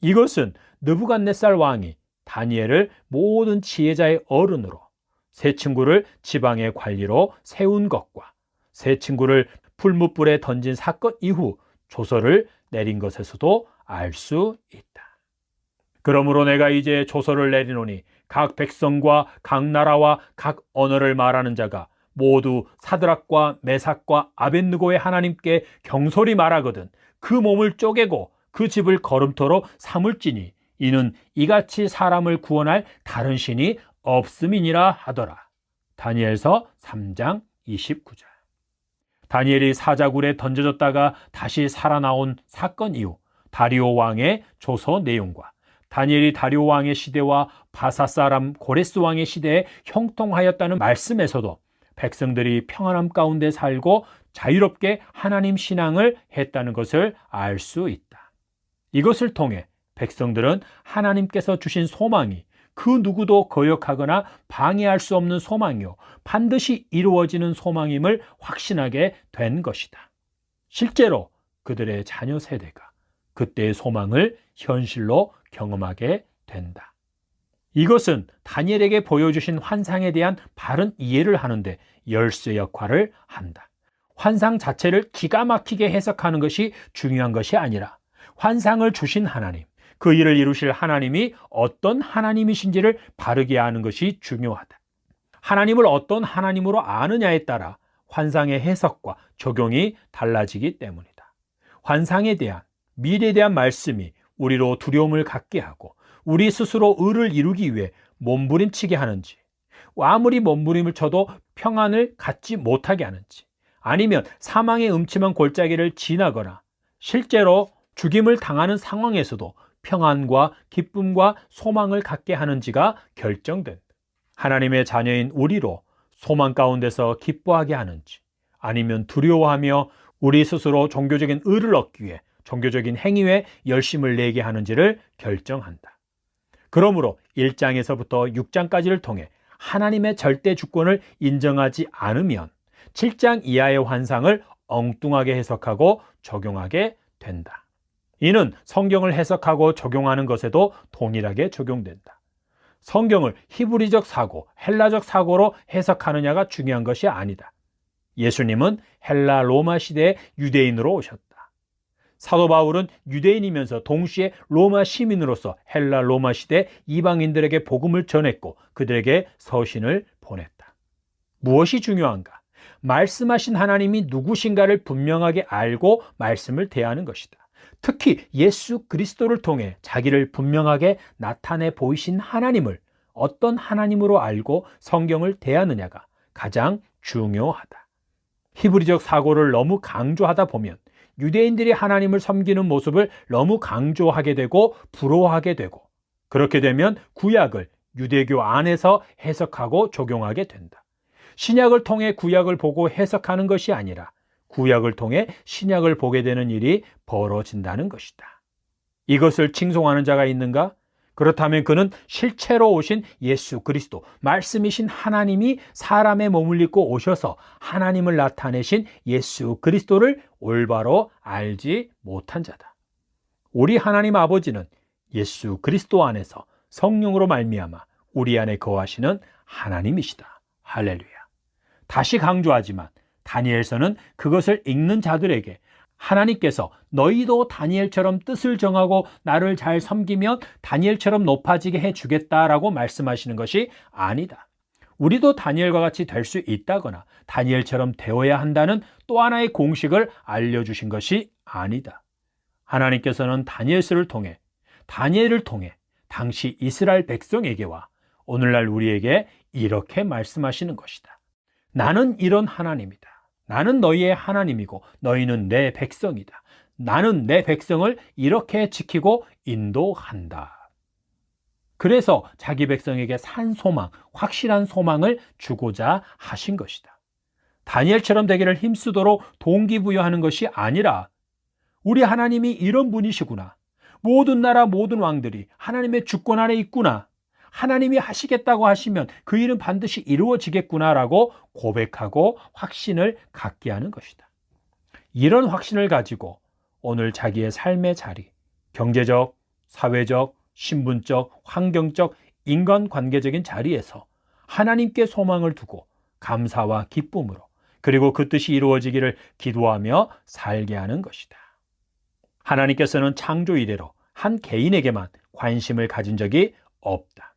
이것은 느부갓네살 왕이 다니엘을 모든 지혜자의 어른으로, 세 친구를 지방의 관리로 세운 것과 세 친구를 풀무불에 던진 사건 이후 조서를 내린 것에서도 알 수 있다. 그러므로 내가 이제 조서를 내리노니 각 백성과 각 나라와 각 언어를 말하는 자가 모두 사드락과 메삭과 아벳느고의 하나님께 경솔히 말하거든 그 몸을 쪼개고 그 집을 거름토로 삼을지니 이는 이같이 사람을 구원할 다른 신이 없음이니라 하더라. 다니엘서 3장 29절. 다니엘이 사자굴에 던져졌다가 다시 살아나온 사건 이후 다리오 왕의 조서 내용과 다니엘이 다리오 왕의 시대와 바사 사람 고레스 왕의 시대에 형통하였다는 말씀에서도 백성들이 평안함 가운데 살고 자유롭게 하나님 신앙을 했다는 것을 알 수 있다. 이것을 통해 백성들은 하나님께서 주신 소망이 그 누구도 거역하거나 방해할 수 없는 소망이요 반드시 이루어지는 소망임을 확신하게 된 것이다. 실제로 그들의 자녀 세대가 그때의 소망을 현실로 경험하게 된다. 이것은 다니엘에게 보여주신 환상에 대한 바른 이해를 하는데 열쇠 역할을 한다. 환상 자체를 기가 막히게 해석하는 것이 중요한 것이 아니라 환상을 주신 하나님, 그 일을 이루실 하나님이 어떤 하나님이신지를 바르게 아는 것이 중요하다. 하나님을 어떤 하나님으로 아느냐에 따라 환상의 해석과 적용이 달라지기 때문이다. 환상에 대한, 미래에 대한 말씀이 우리로 두려움을 갖게 하고 우리 스스로 의를 이루기 위해 몸부림치게 하는지, 아무리 몸부림을 쳐도 평안을 갖지 못하게 하는지, 아니면 사망의 음침한 골짜기를 지나거나 실제로 죽임을 당하는 상황에서도 평안과 기쁨과 소망을 갖게 하는지가 결정된다. 하나님의 자녀인 우리로 소망 가운데서 기뻐하게 하는지, 아니면 두려워하며 우리 스스로 종교적인 의를 얻기 위해 종교적인 행위에 열심을 내게 하는지를 결정한다. 그러므로 1장에서부터 6장까지를 통해 하나님의 절대 주권을 인정하지 않으면 7장 이하의 환상을 엉뚱하게 해석하고 적용하게 된다. 이는 성경을 해석하고 적용하는 것에도 동일하게 적용된다. 성경을 히브리적 사고, 헬라적 사고로 해석하느냐가 중요한 것이 아니다. 예수님은 헬라 로마 시대의 유대인으로 오셨다. 사도 바울은 유대인이면서 동시에 로마 시민으로서 헬라 로마 시대 이방인들에게 복음을 전했고 그들에게 서신을 보냈다. 무엇이 중요한가? 말씀하신 하나님이 누구신가를 분명하게 알고 말씀을 대하는 것이다. 특히 예수 그리스도를 통해 자기를 분명하게 나타내 보이신 하나님을 어떤 하나님으로 알고 성경을 대하느냐가 가장 중요하다. 히브리적 사고를 너무 강조하다 보면 유대인들이 하나님을 섬기는 모습을 너무 강조하게 되고 부러워하게 되고, 그렇게 되면 구약을 유대교 안에서 해석하고 적용하게 된다. 신약을 통해 구약을 보고 해석하는 것이 아니라 구약을 통해 신약을 보게 되는 일이 벌어진다는 것이다. 이것을 칭송하는 자가 있는가? 그렇다면 그는 실체로 오신 예수 그리스도, 말씀이신 하나님이 사람의 몸을 입고 오셔서 하나님을 나타내신 예수 그리스도를 올바로 알지 못한 자다. 우리 하나님 아버지는 예수 그리스도 안에서 성령으로 말미암아 우리 안에 거하시는 하나님이시다. 할렐루야. 다시 강조하지만 다니엘서는 그것을 읽는 자들에게 하나님께서 너희도 다니엘처럼 뜻을 정하고 나를 잘 섬기면 다니엘처럼 높아지게 해주겠다라고 말씀하시는 것이 아니다. 우리도 다니엘과 같이 될 수 있다거나 다니엘처럼 되어야 한다는 또 하나의 공식을 알려주신 것이 아니다. 하나님께서는 다니엘서를 통해, 다니엘을 통해 당시 이스라엘 백성에게와 오늘날 우리에게 이렇게 말씀하시는 것이다. 나는 이런 하나님이다. 나는 너희의 하나님이고 너희는 내 백성이다. 나는 내 백성을 이렇게 지키고 인도한다. 그래서 자기 백성에게 산 소망, 확실한 소망을 주고자 하신 것이다. 다니엘처럼 되기를 힘쓰도록 동기부여하는 것이 아니라 우리 하나님이 이런 분이시구나. 모든 나라 모든 왕들이 하나님의 주권 아래 있구나. 하나님이 하시겠다고 하시면 그 일은 반드시 이루어지겠구나라고 고백하고 확신을 갖게 하는 것이다. 이런 확신을 가지고 오늘 자기의 삶의 자리, 경제적, 사회적, 신분적, 환경적, 인간관계적인 자리에서 하나님께 소망을 두고 감사와 기쁨으로 그리고 그 뜻이 이루어지기를 기도하며 살게 하는 것이다. 하나님께서는 창조 이래로 한 개인에게만 관심을 가진 적이 없다.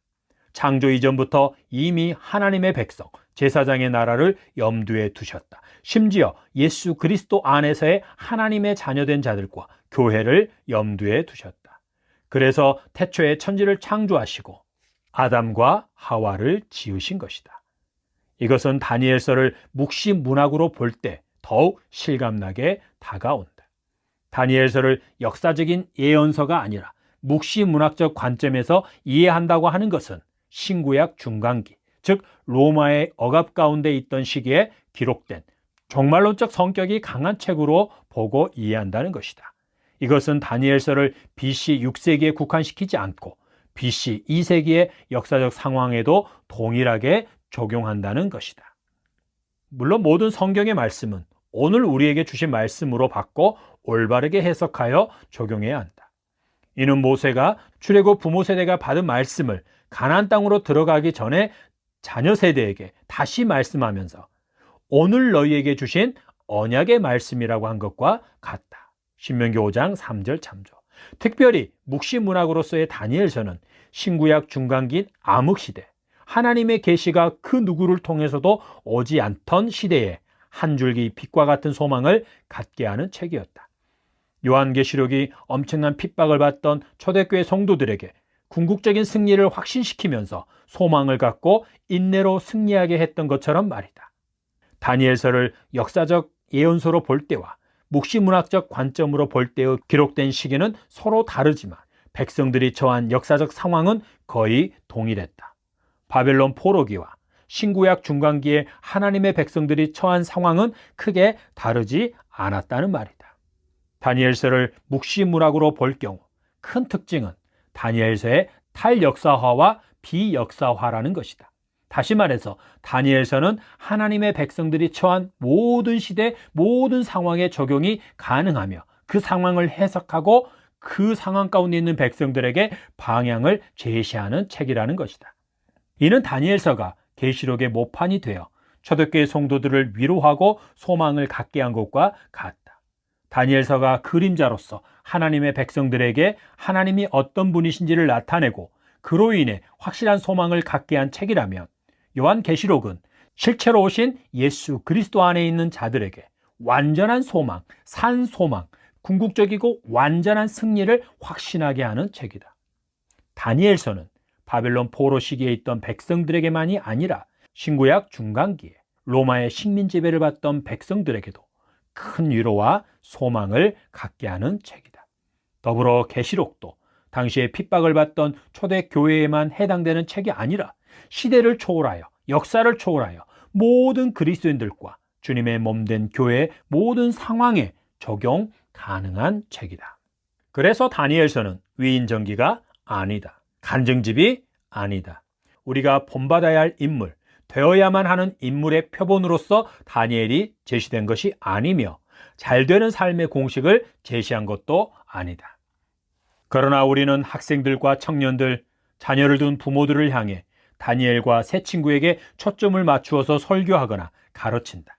창조 이전부터 이미 하나님의 백성, 제사장의 나라를 염두에 두셨다. 심지어 예수 그리스도 안에서의 하나님의 자녀된 자들과 교회를 염두에 두셨다. 그래서 태초에 천지를 창조하시고 아담과 하와를 지으신 것이다. 이것은 다니엘서를 묵시 문학으로 볼 때 더욱 실감나게 다가온다. 다니엘서를 역사적인 예언서가 아니라 묵시 문학적 관점에서 이해한다고 하는 것은 신구약 중간기, 즉 로마의 억압 가운데 있던 시기에 기록된 종말론적 성격이 강한 책으로 보고 이해한다는 것이다. 이것은 다니엘서를 BC 6세기에 국한시키지 않고 BC 2세기의 역사적 상황에도 동일하게 적용한다는 것이다. 물론 모든 성경의 말씀은 오늘 우리에게 주신 말씀으로 받고 올바르게 해석하여 적용해야 한다. 이는 모세가 출애굽 부모 세대가 받은 말씀을 가나안 땅으로 들어가기 전에 자녀 세대에게 다시 말씀하면서 오늘 너희에게 주신 언약의 말씀이라고 한 것과 같다. 신명기 5장 3절 참조. 특별히 묵시 문학으로서의 다니엘서는 신구약 중간기인 암흑시대, 하나님의 계시가 그 누구를 통해서도 오지 않던 시대에 한 줄기 빛과 같은 소망을 갖게 하는 책이었다. 요한계시록이 엄청난 핍박을 받던 초대교회 성도들에게 궁극적인 승리를 확신시키면서 소망을 갖고 인내로 승리하게 했던 것처럼 말이다. 다니엘서를 역사적 예언서로 볼 때와 묵시문학적 관점으로 볼 때의 기록된 시기는 서로 다르지만 백성들이 처한 역사적 상황은 거의 동일했다. 바벨론 포로기와 신구약 중간기에 하나님의 백성들이 처한 상황은 크게 다르지 않았다는 말이다. 다니엘서를 묵시문학으로 볼 경우 큰 특징은 다니엘서의 탈역사화와 비역사화라는 것이다. 다시 말해서 다니엘서는 하나님의 백성들이 처한 모든 시대, 모든 상황에 적용이 가능하며 그 상황을 해석하고 그 상황 가운데 있는 백성들에게 방향을 제시하는 책이라는 것이다. 이는 다니엘서가 계시록의 모판이 되어 초대교회 성도들을 위로하고 소망을 갖게 한 것과 같다. 다니엘서가 그림자로서 하나님의 백성들에게 하나님이 어떤 분이신지를 나타내고 그로 인해 확실한 소망을 갖게 한 책이라면 요한계시록은 실체로 오신 예수 그리스도 안에 있는 자들에게 완전한 소망, 산 소망, 궁극적이고 완전한 승리를 확신하게 하는 책이다. 다니엘서는 바벨론 포로 시기에 있던 백성들에게만이 아니라 신구약 중간기에 로마의 식민 지배를 받던 백성들에게도 큰 위로와 소망을 갖게 하는 책이다. 더불어 계시록도 당시에 핍박을 받던 초대 교회에만 해당되는 책이 아니라 시대를 초월하여 역사를 초월하여 모든 그리스도인들과 주님의 몸된 교회의 모든 상황에 적용 가능한 책이다. 그래서 다니엘서는 위인전기가 아니다. 간증집이 아니다. 우리가 본받아야 할 인물, 되어야만 하는 인물의 표본으로서 다니엘이 제시된 것이 아니며 잘되는 삶의 공식을 제시한 것도 아니다. 그러나 우리는 학생들과 청년들, 자녀를 둔 부모들을 향해 다니엘과 새 친구에게 초점을 맞추어서 설교하거나 가르친다.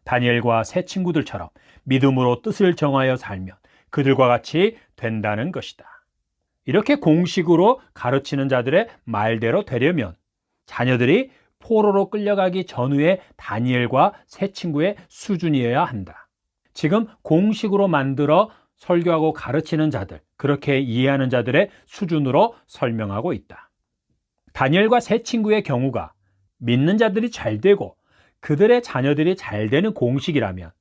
다니엘과 새 친구들처럼 믿음으로 뜻을 정하여 살면 그들과 같이 된다는 것이다. 이렇게 공식으로 가르치는 자들의 말대로 되려면 자녀들이 포로로 끌려가기 전후의 다니엘과 새 친구의 수준이어야 한다. 지금 공식으로 만들어 설교하고 가르치는 자들, 그렇게 이해하는 자들의 수준으로 설명하고 있다. 다니엘과 새 친구의 경우가 믿는 자들이 잘 되고 그들의 자녀들이 잘 되는 공식이라면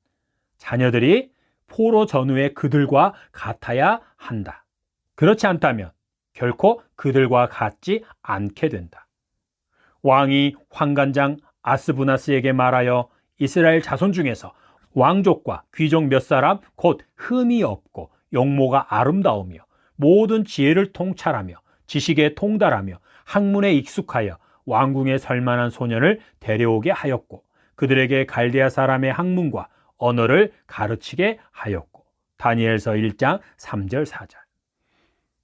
자녀들이 포로 전후의 그들과 같아야 한다. 그렇지 않다면 결코 그들과 같지 않게 된다. 왕이 환관장 아스부나스에게 말하여 이스라엘 자손 중에서 왕족과 귀족 몇 사람 곧 흠이 없고 용모가 아름다우며 모든 지혜를 통찰하며 지식에 통달하며 학문에 익숙하여 왕궁에 설만한 소년을 데려오게 하였고 그들에게 갈대아 사람의 학문과 언어를 가르치게 하였고. 다니엘서 1장 3절 4절.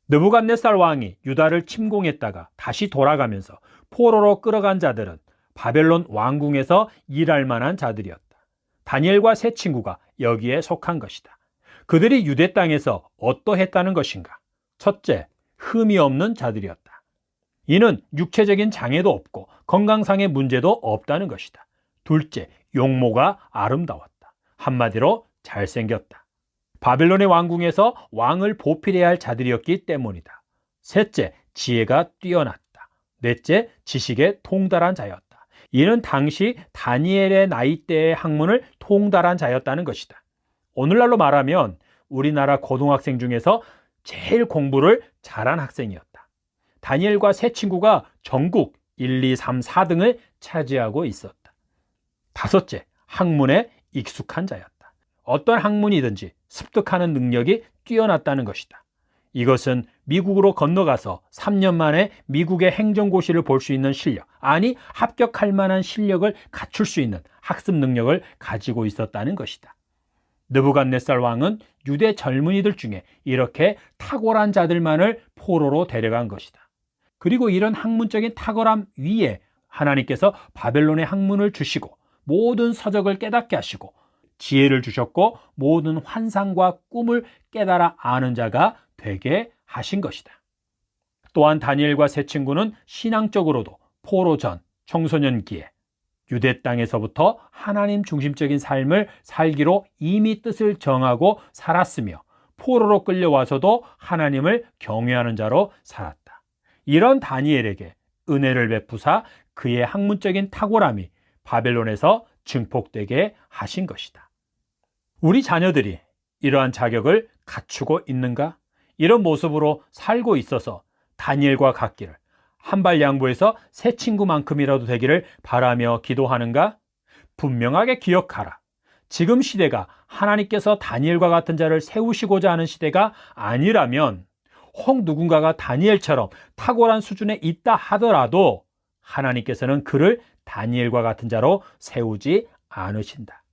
느부갓네살 왕이 유다를 침공했다가 다시 돌아가면서 포로로 끌어간 자들은 바벨론 왕궁에서 일할 만한 자들이었다. 다니엘과 새 친구가 여기에 속한 것이다. 그들이 유대 땅에서 어떠했다는 것인가? 첫째, 흠이 없는 자들이었다. 이는 육체적인 장애도 없고 건강상의 문제도 없다는 것이다. 둘째, 용모가 아름다웠다. 한마디로 잘생겼다. 바벨론의 왕궁에서 왕을 보필해야 할 자들이었기 때문이다. 셋째, 지혜가 뛰어났다. 넷째, 지식에 통달한 자였다. 이는 당시 다니엘의 나이대의 학문을 통달한 자였다는 것이다. 오늘날로 말하면 우리나라 고등학생 중에서 제일 공부를 잘한 학생이었다. 다니엘과 새 친구가 전국 1, 2, 3, 4등을 차지하고 있었다. 다섯째, 학문에 익숙한 자였다. 어떤 학문이든지 습득하는 능력이 뛰어났다는 것이다. 이것은 미국으로 건너가서 3년 만에 미국의 행정고시를 볼 수 있는 실력, 아니 합격할 만한 실력을 갖출 수 있는 학습 능력을 가지고 있었다는 것이다. 느부갓네살 왕은 유대 젊은이들 중에 이렇게 탁월한 자들만을 포로로 데려간 것이다. 그리고 이런 학문적인 탁월함 위에 하나님께서 바벨론의 학문을 주시고 모든 서적을 깨닫게 하시고 지혜를 주셨고 모든 환상과 꿈을 깨달아 아는 자가 되게 하신 것이다. 또한 다니엘과 새 친구는 신앙적으로도 포로 전 청소년기에 유대 땅에서부터 하나님 중심적인 삶을 살기로 이미 뜻을 정하고 살았으며 포로로 끌려와서도 하나님을 경외하는 자로 살았다. 이런 다니엘에게 은혜를 베푸사 그의 학문적인 탁월함이 바벨론에서 증폭되게 하신 것이다. 우리 자녀들이 이러한 자격을 갖추고 있는가? 이런 모습으로 살고 있어서 다니엘과 같기를 한 발 양보해서 새 친구만큼이라도 되기를 바라며 기도하는가? 분명하게 기억하라. 지금 시대가 하나님께서 다니엘과 같은 자를 세우시고자 하는 시대가 아니라면 혹 누군가가 다니엘처럼 탁월한 수준에 있다 하더라도 하나님께서는 그를 다니엘과 같은 자로 세우지 않으신다.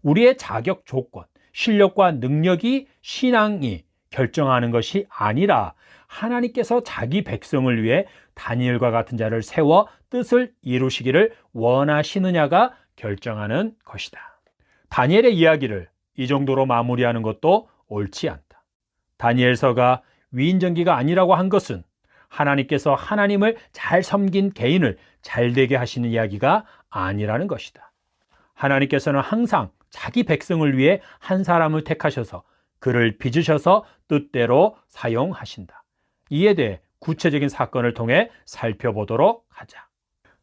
우리의 자격 조건, 실력과 능력이 신앙이 결정하는 것이 아니라 하나님께서 자기 백성을 위해 다니엘과 같은 자를 세워 뜻을 이루시기를 원하시느냐가 결정하는 것이다. 다니엘의 이야기를 이 정도로 마무리하는 것도 옳지 않다. 다니엘서가 위인전기가 아니라고 한 것은 하나님께서 하나님을 잘 섬긴 개인을 잘되게 하시는 이야기가 아니라는 것이다. 하나님께서는 항상 자기 백성을 위해 한 사람을 택하셔서 그를 빚으셔서 뜻대로 사용하신다. 이에 대해 구체적인 사건을 통해 살펴보도록 하자.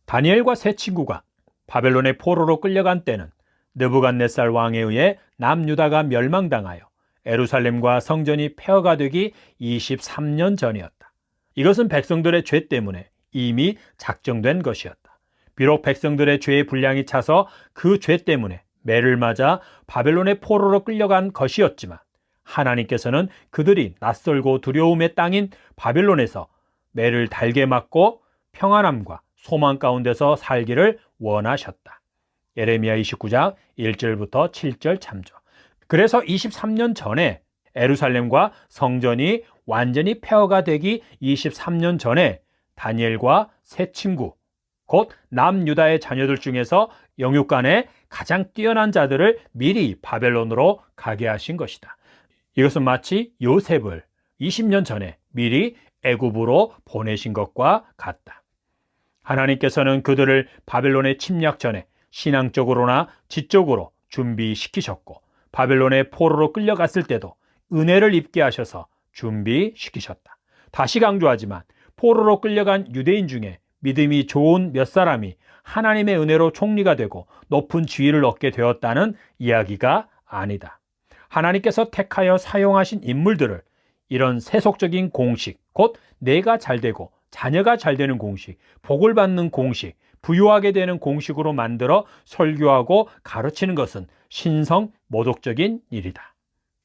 다니엘과 새 친구가 바벨론의 포로로 끌려간 때는 느부갓네살 왕에 의해 남유다가 멸망당하여 예루살렘과 성전이 폐허가 되기 23년 전이었다. 이것은 백성들의 죄 때문에 이미 작정된 것이었다. 비록 백성들의 죄의 분량이 차서 그 죄 때문에 매를 맞아 바벨론의 포로로 끌려간 것이었지만 하나님께서는 그들이 낯설고 두려움의 땅인 바벨론에서 매를 달게 맞고 평안함과 소망 가운데서 살기를 원하셨다. 예레미야 29장 1절부터 7절 참조. 그래서 23년 전에 예루살렘과 성전이 완전히 폐허가 되기 23년 전에 다니엘과 세 친구, 곧 남유다의 자녀들 중에서 영육간에 가장 뛰어난 자들을 미리 바벨론으로 가게 하신 것이다. 이것은 마치 요셉을 20년 전에 미리 애굽으로 보내신 것과 같다. 하나님께서는 그들을 바벨론의 침략 전에 신앙적으로나 지적으로 준비시키셨고 바벨론의 포로로 끌려갔을 때도 은혜를 입게 하셔서 준비시키셨다. 다시 강조하지만 포로로 끌려간 유대인 중에 믿음이 좋은 몇 사람이 하나님의 은혜로 총리가 되고 높은 지위를 얻게 되었다는 이야기가 아니다. 하나님께서 택하여 사용하신 인물들을 이런 세속적인 공식, 곧 내가 잘되고 자녀가 잘되는 공식, 복을 받는 공식, 부유하게 되는 공식으로 만들어 설교하고 가르치는 것은 신성 모독적인 일이다.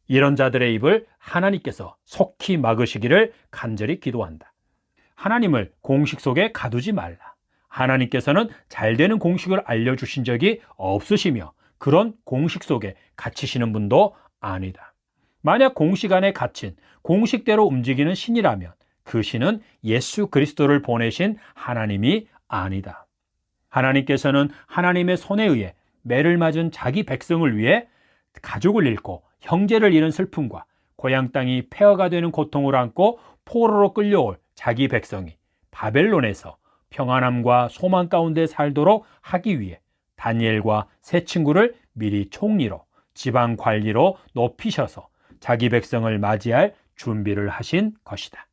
이런 자들의 입을 하나님께서 속히 막으시기를 간절히 기도한다. 하나님을 공식 속에 가두지 말라. 하나님께서는 잘되는 공식을 알려주신 적이 없으시며 그런 공식 속에 갇히시는 분도 아니다. 만약 공식 안에 갇힌 공식대로 움직이는 신이라면 그 신은 예수 그리스도를 보내신 하나님이 아니다. 하나님께서는 하나님의 손에 의해 매를 맞은 자기 백성을 위해 가족을 잃고 형제를 잃은 슬픔과 고향 땅이 폐허가 되는 고통을 안고 포로로 끌려올 자기 백성이 바벨론에서 평안함과 소망 가운데 살도록 하기 위해 다니엘과 세 친구를 미리 총리로 지방 관리로 높이셔서 자기 백성을 맞이할 준비를 하신 것이다.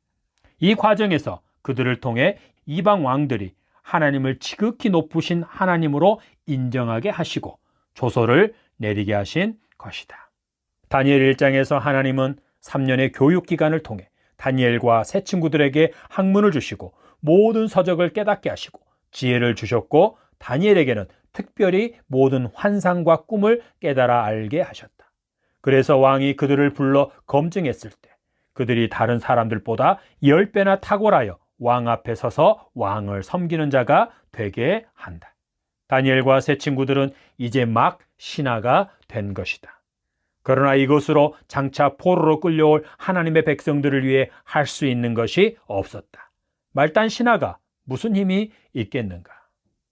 이 과정에서 그들을 통해 이방 왕들이 하나님을 지극히 높으신 하나님으로 인정하게 하시고 조서를 내리게 하신 것이다. 다니엘 1장에서 하나님은 3년의 교육 기간을 통해 다니엘과 세 친구들에게 학문을 주시고 모든 서적을 깨닫게 하시고 지혜를 주셨고 다니엘에게는 특별히 모든 환상과 꿈을 깨달아 알게 하셨다. 그래서 왕이 그들을 불러 검증했을 때 그들이 다른 사람들보다 10배나 탁월하여 왕 앞에 서서 왕을 섬기는 자가 되게 한다. 다니엘과 세 친구들은 이제 막 신하가 된 것이다. 그러나 이것으로 장차 포로로 끌려올 하나님의 백성들을 위해 할 수 있는 것이 없었다. 말단 신하가 무슨 힘이 있겠는가?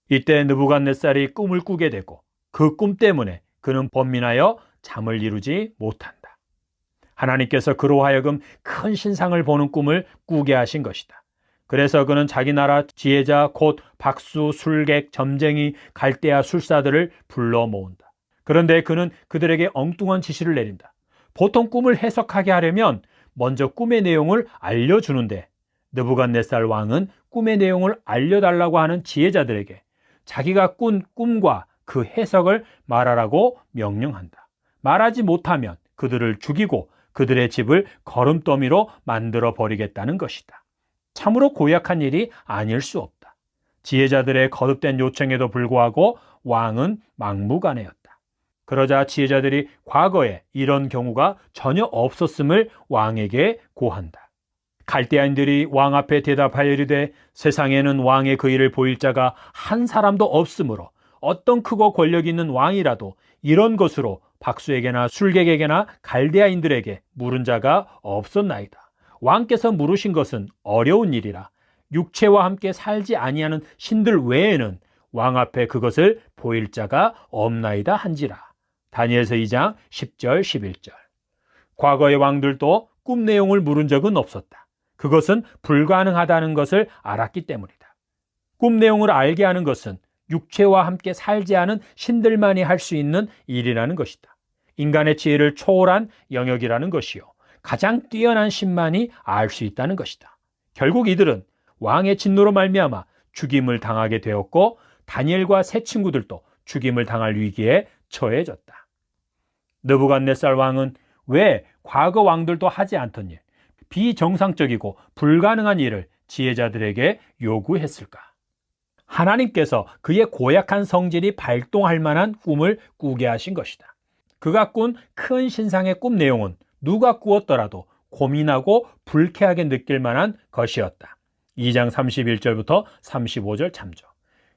이때 느부갓네살이 꿈을 꾸게 되고 그 꿈 때문에 그는 번민하여 잠을 이루지 못한다. 하나님께서 그로 하여금 큰 신상을 보는 꿈을 꾸게 하신 것이다. 그래서 그는 자기 나라 지혜자 곧 박수, 술객, 점쟁이, 갈대아 술사들을 불러 모은다. 그런데 그는 그들에게 엉뚱한 지시를 내린다. 보통 꿈을 해석하게 하려면 먼저 꿈의 내용을 알려주는데 느부갓네살 왕은 꿈의 내용을 알려달라고 하는 지혜자들에게 자기가 꾼 꿈과 그 해석을 말하라고 명령한다. 말하지 못하면 그들을 죽이고 그들의 집을 거름더미로 만들어 버리겠다는 것이다. 참으로 고약한 일이 아닐 수 없다. 지혜자들의 거듭된 요청에도 불구하고 왕은 막무가내였다. 그러자 지혜자들이 과거에 이런 경우가 전혀 없었음을 왕에게 고한다. 갈대아인들이 왕 앞에 대답하여 이르되 세상에는 왕의 그 일을 보일 자가 한 사람도 없으므로 어떤 크고 권력 있는 왕이라도 이런 것으로 박수에게나 술객에게나 갈대아인들에게 물은 자가 없었나이다. 왕께서 물으신 것은 어려운 일이라 육체와 함께 살지 아니하는 신들 외에는 왕 앞에 그것을 보일 자가 없나이다 한지라. 다니엘서 2장 10절 11절. 과거의 왕들도 꿈 내용을 물은 적은 없었다. 그것은 불가능하다는 것을 알았기 때문이다. 꿈 내용을 알게 하는 것은 육체와 함께 살지 않은 신들만이 할 수 있는 일이라는 것이다. 인간의 지혜를 초월한 영역이라는 것이요. 가장 뛰어난 신만이 알 수 있다는 것이다. 결국 이들은 왕의 진노로 말미암아 죽임을 당하게 되었고 다니엘과 세 친구들도 죽임을 당할 위기에 처해졌다. 느부갓네살 왕은 왜 과거 왕들도 하지 않던 일, 비정상적이고 불가능한 일을 지혜자들에게 요구했을까? 하나님께서 그의 고약한 성질이 발동할 만한 꿈을 꾸게 하신 것이다. 그가 꾼 큰 신상의 꿈 내용은 누가 꾸었더라도 고민하고 불쾌하게 느낄 만한 것이었다. 2장 31절부터 35절 참조.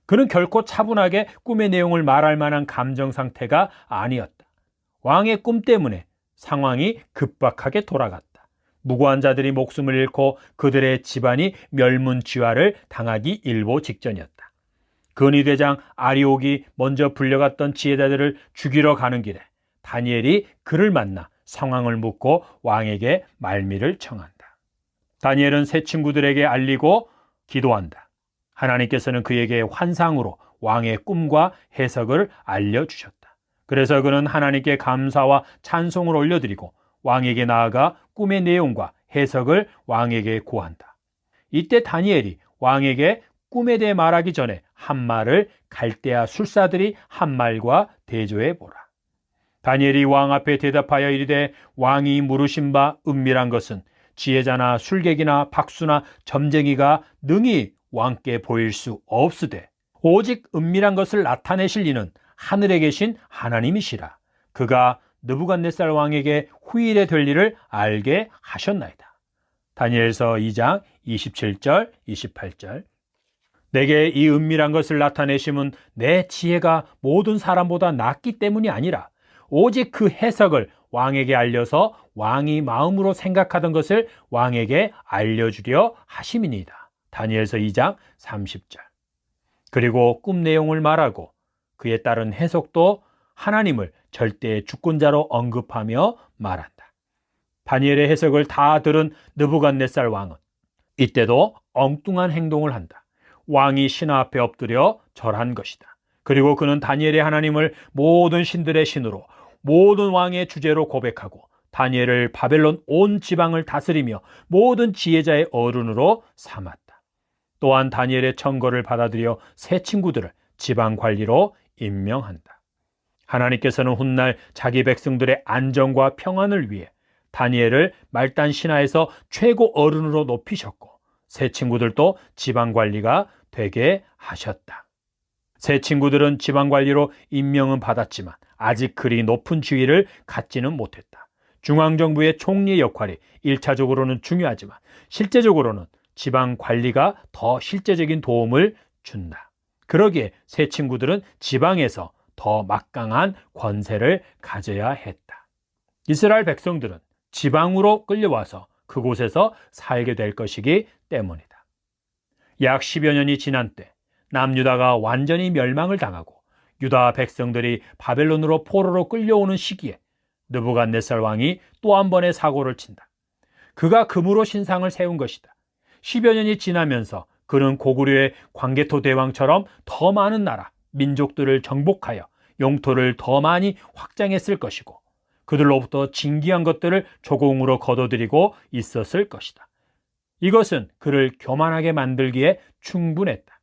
그는 결코 차분하게 꿈의 내용을 말할 만한 감정 상태가 아니었다. 왕의 꿈 때문에 상황이 급박하게 돌아갔다. 무고한 자들이 목숨을 잃고 그들의 집안이 멸문지화를 당하기 일보 직전이었다. 근위대장 아리옥이 먼저 불려갔던 지혜자들을 죽이러 가는 길에 다니엘이 그를 만나 상황을 묻고 왕에게 말미를 청한다. 다니엘은 새 친구들에게 알리고 기도한다. 하나님께서는 그에게 환상으로 왕의 꿈과 해석을 알려주셨다. 그래서 그는 하나님께 감사와 찬송을 올려드리고 왕에게 나아가 꿈의 내용과 해석을 왕에게 구한다. 이때 다니엘이 왕에게 꿈에 대해 말하기 전에 한 말을 갈대아 술사들이 한 말과 대조해 보라. 다니엘이 왕 앞에 대답하여 이르되 왕이 물으신 바 은밀한 것은 지혜자나 술객이나 박수나 점쟁이가 능히 왕께 보일 수 없으되 오직 은밀한 것을 나타내실 이는 하늘에 계신 하나님이시라. 그가 느부갓네살 왕에게 후일에 될 일을 알게 하셨나이다. 다니엘서 2장 27절 28절. 내게 이 은밀한 것을 나타내심은 내 지혜가 모든 사람보다 낫기 때문이 아니라 오직 그 해석을 왕에게 알려서 왕이 마음으로 생각하던 것을 왕에게 알려주려 하심이니이다. 다니엘서 2장 30절. 그리고 꿈 내용을 말하고 그에 따른 해석도 하나님을 절대의 주권자로 언급하며 말한다. 다니엘의 해석을 다 들은 느부갓네살 왕은 이때도 엉뚱한 행동을 한다. 왕이 신하 앞에 엎드려 절한 것이다. 그리고 그는 다니엘의 하나님을 모든 신들의 신으로 모든 왕의 주제로 고백하고 다니엘을 바벨론 온 지방을 다스리며 모든 지혜자의 어른으로 삼았다. 또한 다니엘의 청거를 받아들여 새 친구들을 지방 관리로 임명한다. 하나님께서는 훗날 자기 백성들의 안정과 평안을 위해 다니엘을 말단 신하에서 최고 어른으로 높이셨고 새 친구들도 지방 관리가 되게 하셨다. 새 친구들은 지방 관리로 임명은 받았지만 아직 그리 높은 지위를 갖지는 못했다. 중앙정부의 총리의 역할이 1차적으로는 중요하지만 실제적으로는 지방 관리가 더 실제적인 도움을 준다. 그러기에 새 친구들은 지방에서 더 막강한 권세를 가져야 했다. 이스라엘 백성들은 지방으로 끌려와서 그곳에서 살게 될 것이기 때문이다. 약 10여 년이 지난 때 남유다가 완전히 멸망을 당하고 유다 백성들이 바벨론으로 포로로 끌려오는 시기에 느부갓네살 왕이 또 한 번의 사고를 친다. 그가 금으로 신상을 세운 것이다. 10여 년이 지나면서 그는 고구려의 광개토 대왕처럼 더 많은 나라, 민족들을 정복하여 영토를 더 많이 확장했을 것이고 그들로부터 진귀한 것들을 조공으로 거둬들이고 있었을 것이다. 이것은 그를 교만하게 만들기에 충분했다.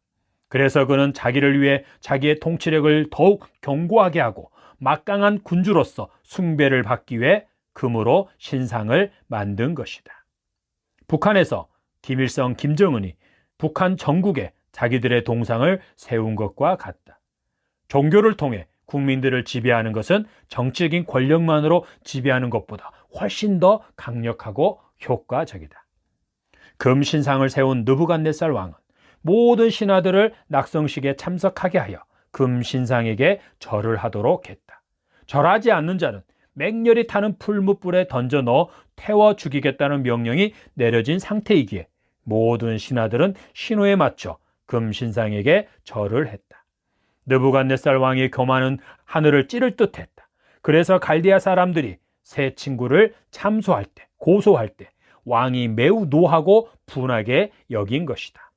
그래서 그는 자기를 위해 자기의 통치력을 더욱 견고하게 하고 막강한 군주로서 숭배를 받기 위해 금으로 신상을 만든 것이다. 북한에서 김일성, 김정은이 북한 전국에 자기들의 동상을 세운 것과 같다. 종교를 통해 국민들을 지배하는 것은 정치적인 권력만으로 지배하는 것보다 훨씬 더 강력하고 효과적이다. 금 신상을 세운 느부갓네살 왕은 모든 신하들을 낙성식에 참석하게 하여 금 신상에게 절을 하도록 했다. 절하지 않는 자는 맹렬히 타는 풀무불에 던져 넣어 태워 죽이겠다는 명령이 내려진 상태이기에 모든 신하들은 신호에 맞춰 금 신상에게 절을 했다. 느부갓네살 왕의 교만은 하늘을 찌를 듯 했다. 그래서 갈대아 사람들이 새 친구를 참소할 때, 고소할 때 왕이 매우 노하고 분하게 여긴 것이다.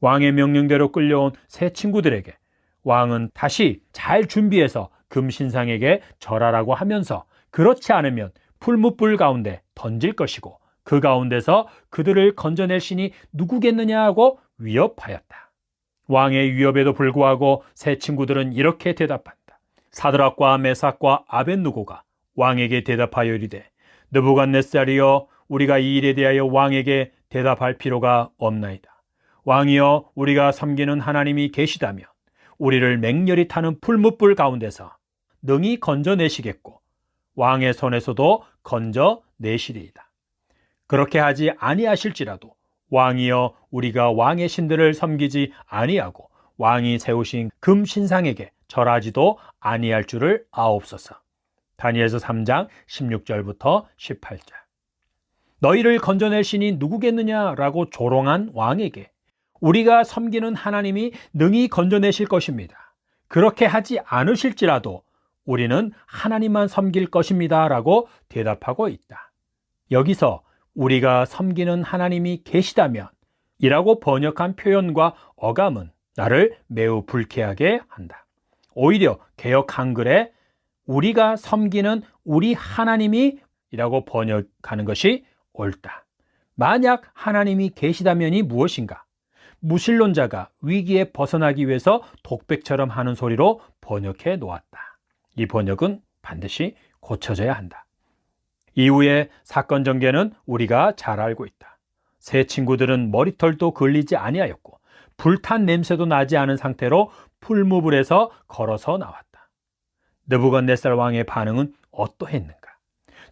왕의 명령대로 끌려온 새 친구들에게 왕은 다시 잘 준비해서 금신상에게 절하라고 하면서 그렇지 않으면 풀무불 가운데 던질 것이고 그 가운데서 그들을 건져낼 신이 누구겠느냐 하고 위협하였다. 왕의 위협에도 불구하고 새 친구들은 이렇게 대답한다. 사드락과 메삭과 아벳느고가 왕에게 대답하여 이르되 느부갓네살이여, 우리가 이 일에 대하여 왕에게 대답할 필요가 없나이다. 왕이여, 우리가 섬기는 하나님이 계시다면 우리를 맹렬히 타는 풀무불 가운데서 능히 건져내시겠고 왕의 손에서도 건져내시리이다. 그렇게 하지 아니하실지라도 왕이여, 우리가 왕의 신들을 섬기지 아니하고 왕이 세우신 금 신상에게 절하지도 아니할 줄을 아옵소서. 다니엘서 3장 16절부터 18절. 너희를 건져낼 신이 누구겠느냐라고 조롱한 왕에게 우리가 섬기는 하나님이 능히 건져내실 것입니다. 그렇게 하지 않으실지라도 우리는 하나님만 섬길 것입니다 라고 대답하고 있다. 여기서 우리가 섬기는 하나님이 계시다면 이라고 번역한 표현과 어감은 나를 매우 불쾌하게 한다. 오히려 개역 한글에 우리가 섬기는 우리 하나님이 이라고 번역하는 것이 옳다. 만약 하나님이 계시다면이 무엇인가? 무신론자가 위기에 벗어나기 위해서 독백처럼 하는 소리로 번역해 놓았다. 이 번역은 반드시 고쳐져야 한다. 이후의 사건 전개는 우리가 잘 알고 있다. 세 친구들은 머리털도 걸리지 아니하였고 불탄 냄새도 나지 않은 상태로 풀무불에서 걸어서 나왔다. 느부갓네살 왕의 반응은 어떠했는가?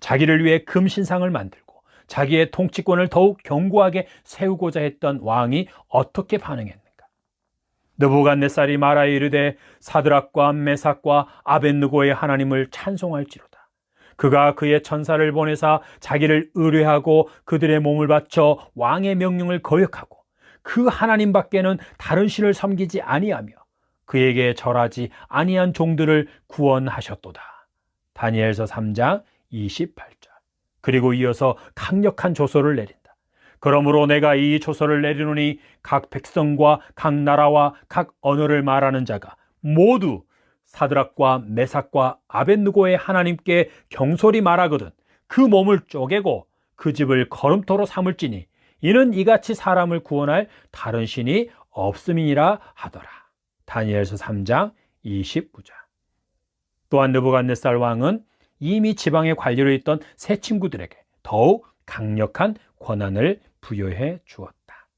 자기를 위해 금신상을 만들고 자기의 통치권을 더욱 견고하게 세우고자 했던 왕이 어떻게 반응했는가? 느부갓네살이 말하여 이르되 사드락과 메삭과 아벳느고의 하나님을 찬송할지로다. 그가 그의 천사를 보내사 자기를 의뢰하고 그들의 몸을 바쳐 왕의 명령을 거역하고 그 하나님 밖에는 다른 신을 섬기지 아니하며 그에게 절하지 아니한 종들을 구원하셨도다. 다니엘서 3장 28절. 그리고 이어서 강력한 조서를 내린다. 그러므로 내가 이 조서를 내리노니 각 백성과 각 나라와 각 언어를 말하는 자가 모두 사드락과 메삭과 아벳느고의 하나님께 경솔히 말하거든 그 몸을 쪼개고 그 집을 거름토로 삼을지니 이는 이같이 사람을 구원할 다른 신이 없음이니라 하더라. 다니엘서 3장 29절. 또한 느부갓네살 왕은 이미 지방의 관리로 있던 세 친구들에게 더욱 강력한 권한을 부여해 주었다.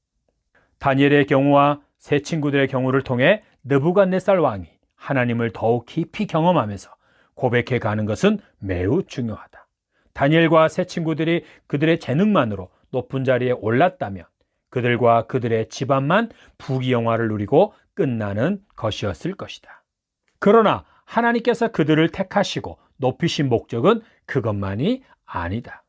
다니엘의 경우와 세 친구들의 경우를 통해 느부갓네살 왕이 하나님을 더욱 깊이 경험하면서 고백해 가는 것은 매우 중요하다. 다니엘과 세 친구들이 그들의 재능만으로 높은 자리에 올랐다면 그들과 그들의 집안만 부귀영화를 누리고 끝나는 것이었을 것이다. 그러나 하나님께서 그들을 택하시고 높이신 목적은 그것만이 아니다.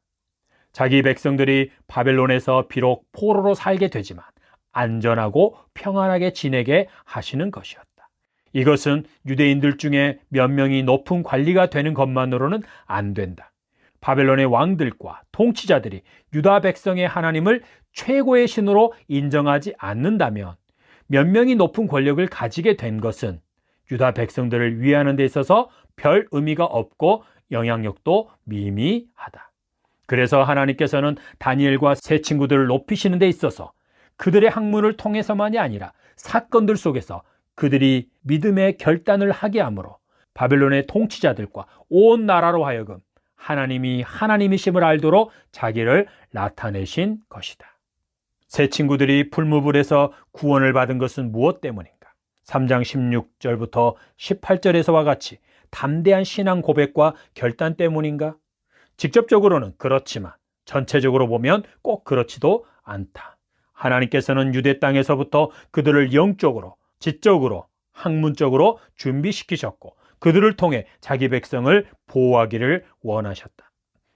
자기 백성들이 바벨론에서 비록 포로로 살게 되지만 안전하고 평안하게 지내게 하시는 것이었다. 이것은 유대인들 중에 몇 명이 높은 관리가 되는 것만으로는 안 된다. 바벨론의 왕들과 통치자들이 유다 백성의 하나님을 최고의 신으로 인정하지 않는다면 몇 명이 높은 권력을 가지게 된 것은 유다 백성들을 위하는 데 있어서 별 의미가 없고 영향력도 미미하다. 그래서 하나님께서는 다니엘과 세 친구들을 높이시는 데 있어서 그들의 학문을 통해서만이 아니라 사건들 속에서 그들이 믿음의 결단을 하게 하므로 바벨론의 통치자들과 온 나라로 하여금 하나님이 하나님이심을 알도록 자기를 나타내신 것이다. 세 친구들이 풀무불에서 구원을 받은 것은 무엇 때문인가? 3장 16절부터 18절에서와 같이 담대한 신앙 고백과 결단 때문인가? 직접적으로는 그렇지만 전체적으로 보면 꼭 그렇지도 않다. 하나님께서는 유대 땅에서부터 그들을 영적으로, 지적으로, 학문적으로 준비시키셨고 그들을 통해 자기 백성을 보호하기를 원하셨다.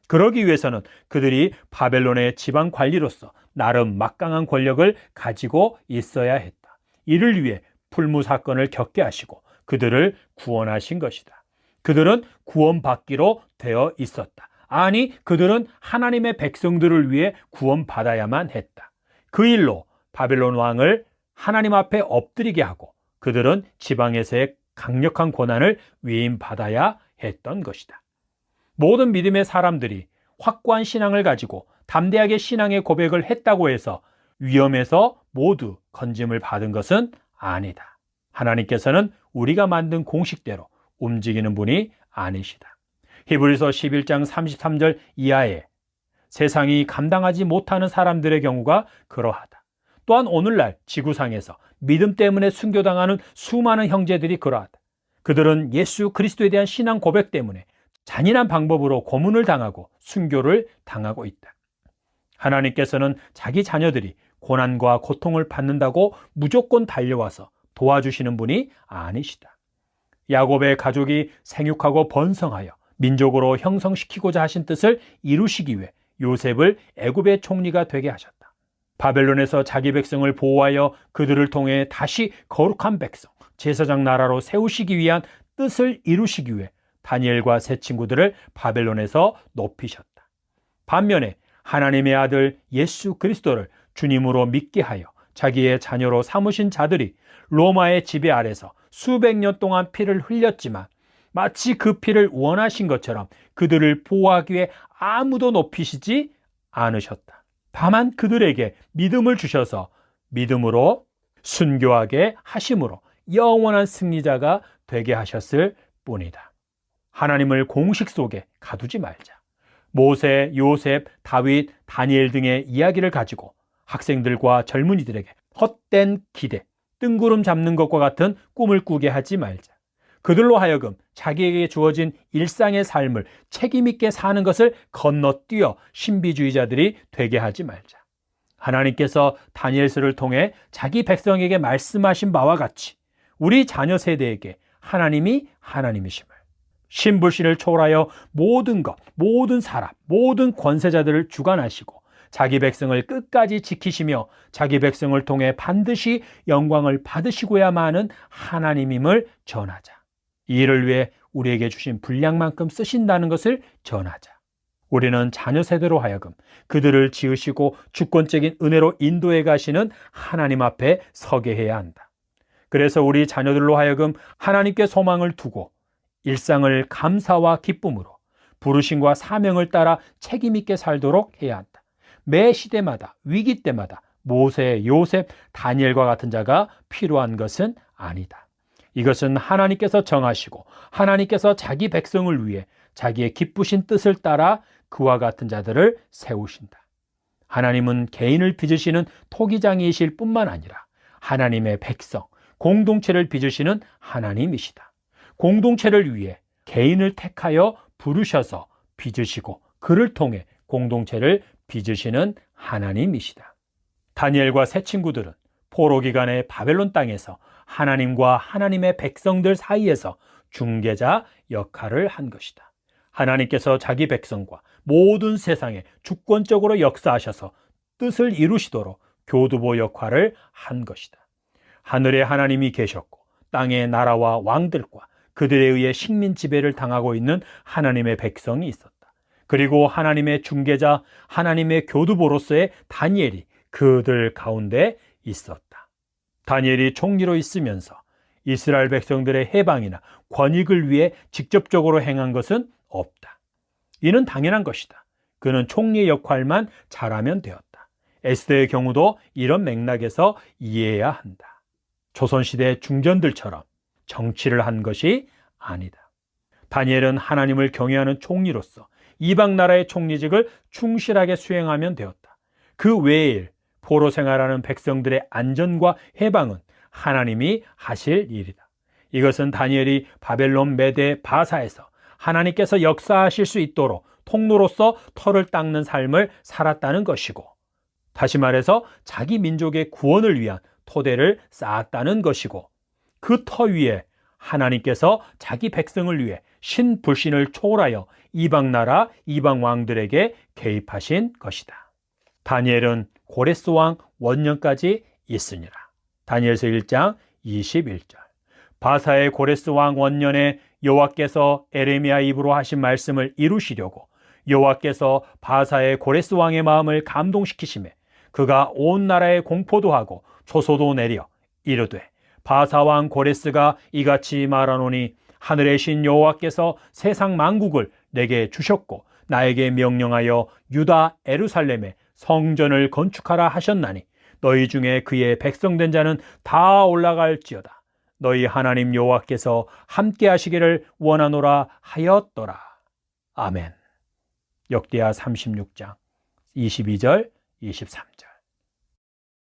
그러기 위해서는 그들이 바벨론의 지방 관리로서 나름 막강한 권력을 가지고 있어야 했다. 이를 위해 풀무 사건을 겪게 하시고 그들을 구원하신 것이다. 그들은 구원받기로 되어 있었다. 아니, 그들은 하나님의 백성들을 위해 구원받아야만 했다. 그 일로 바벨론 왕을 하나님 앞에 엎드리게 하고 그들은 지방에서의 강력한 권한을 위임받아야 했던 것이다. 모든 믿음의 사람들이 확고한 신앙을 가지고 담대하게 신앙의 고백을 했다고 해서 위험에서 모두 건짐을 받은 것은 아니다. 하나님께서는 우리가 만든 공식대로 움직이는 분이 아니시다. 히브리서 11장 33절 이하에 세상이 감당하지 못하는 사람들의 경우가 그러하다. 또한 오늘날 지구상에서 믿음 때문에 순교당하는 수많은 형제들이 그러하다. 그들은 예수 그리스도에 대한 신앙 고백 때문에 잔인한 방법으로 고문을 당하고 순교를 당하고 있다. 하나님께서는 자기 자녀들이 고난과 고통을 받는다고 무조건 달려와서 도와주시는 분이 아니시다. 야곱의 가족이 생육하고 번성하여 민족으로 형성시키고자 하신 뜻을 이루시기 위해 요셉을 애굽의 총리가 되게 하셨다. 바벨론에서 자기 백성을 보호하여 그들을 통해 다시 거룩한 백성, 제사장 나라로 세우시기 위한 뜻을 이루시기 위해 다니엘과 세 친구들을 바벨론에서 높이셨다. 반면에 하나님의 아들 예수 그리스도를 주님으로 믿게 하여 자기의 자녀로 삼으신 자들이 로마의 지배 아래서 수백 년 동안 피를 흘렸지만 마치 그 피를 원하신 것처럼 그들을 보호하기 위해 아무도 높이시지 않으셨다. 다만 그들에게 믿음을 주셔서 믿음으로 순교하게 하심으로 영원한 승리자가 되게 하셨을 뿐이다. 하나님을 공식 속에 가두지 말자. 모세, 요셉, 다윗, 다니엘 등의 이야기를 가지고 학생들과 젊은이들에게 헛된 기대, 뜬구름 잡는 것과 같은 꿈을 꾸게 하지 말자. 그들로 하여금 자기에게 주어진 일상의 삶을 책임있게 사는 것을 건너뛰어 신비주의자들이 되게 하지 말자. 하나님께서 다니엘서를 통해 자기 백성에게 말씀하신 바와 같이 우리 자녀 세대에게 하나님이 하나님이심을, 신불신을 초월하여 모든 것, 모든 사람, 모든 권세자들을 주관하시고 자기 백성을 끝까지 지키시며 자기 백성을 통해 반드시 영광을 받으시고야만 하는 하나님임을 전하자. 이 일을 위해 우리에게 주신 분량만큼 쓰신다는 것을 전하자. 우리는 자녀 세대로 하여금 그들을 지으시고 주권적인 은혜로 인도해 가시는 하나님 앞에 서게 해야 한다. 그래서 우리 자녀들로 하여금 하나님께 소망을 두고 일상을 감사와 기쁨으로 부르심과 사명을 따라 책임있게 살도록 해야 한다. 매 시대마다 위기 때마다 모세, 요셉, 다니엘과 같은 자가 필요한 것은 아니다. 이것은 하나님께서 정하시고 하나님께서 자기 백성을 위해 자기의 기쁘신 뜻을 따라 그와 같은 자들을 세우신다. 하나님은 개인을 빚으시는 토기장이실 뿐만 아니라 하나님의 백성, 공동체를 빚으시는 하나님이시다. 공동체를 위해 개인을 택하여 부르셔서 빚으시고 그를 통해 공동체를 빚으시는 하나님이시다. 다니엘과 세 친구들은 포로 기간에 바벨론 땅에서 하나님과 하나님의 백성들 사이에서 중개자 역할을 한 것이다. 하나님께서 자기 백성과 모든 세상에 주권적으로 역사하셔서 뜻을 이루시도록 교두보 역할을 한 것이다. 하늘에 하나님이 계셨고 땅의 나라와 왕들과 그들에 의해 식민 지배를 당하고 있는 하나님의 백성이 있었다. 그리고 하나님의 중개자, 하나님의 교두보로서의 다니엘이 그들 가운데 있었다. 다니엘이 총리로 있으면서 이스라엘 백성들의 해방이나 권익을 위해 직접적으로 행한 것은 없다. 이는 당연한 것이다. 그는 총리의 역할만 잘하면 되었다. 에스더의 경우도 이런 맥락에서 이해해야 한다. 조선시대 중전들처럼 정치를 한 것이 아니다. 다니엘은 하나님을 경외하는 총리로서 이방 나라의 총리직을 충실하게 수행하면 되었다. 그 외의 일, 포로 생활하는 백성들의 안전과 해방은 하나님이 하실 일이다. 이것은 다니엘이 바벨론 메대 바사에서 하나님께서 역사하실 수 있도록 통로로서 터를 닦는 삶을 살았다는 것이고, 다시 말해서 자기 민족의 구원을 위한 토대를 쌓았다는 것이고, 그 터 위에 하나님께서 자기 백성을 위해 신불신을 초월하여 이방 나라, 이방 왕들에게 개입하신 것이다. 다니엘은 고레스 왕 원년까지 있으니라. 다니엘서 1장 21절. 바사의 고레스 왕 원년에 여호와께서 에레미야 입으로 하신 말씀을 이루시려고 여호와께서 바사의 고레스 왕의 마음을 감동시키시매 그가 온 나라에 공포도 하고 초소도 내려 이르되 바사 왕 고레스가 이같이 말하노니 하늘의 신 여호와께서 세상 만국을 내게 주셨고 나에게 명령하여 유다 예루살렘에 성전을 건축하라 하셨나니 너희 중에 그의 백성된 자는 다 올라갈지어다. 너희 하나님 여호와께서 함께 하시기를 원하노라 하였더라. 아멘. 역대하 36장 22절, 23절.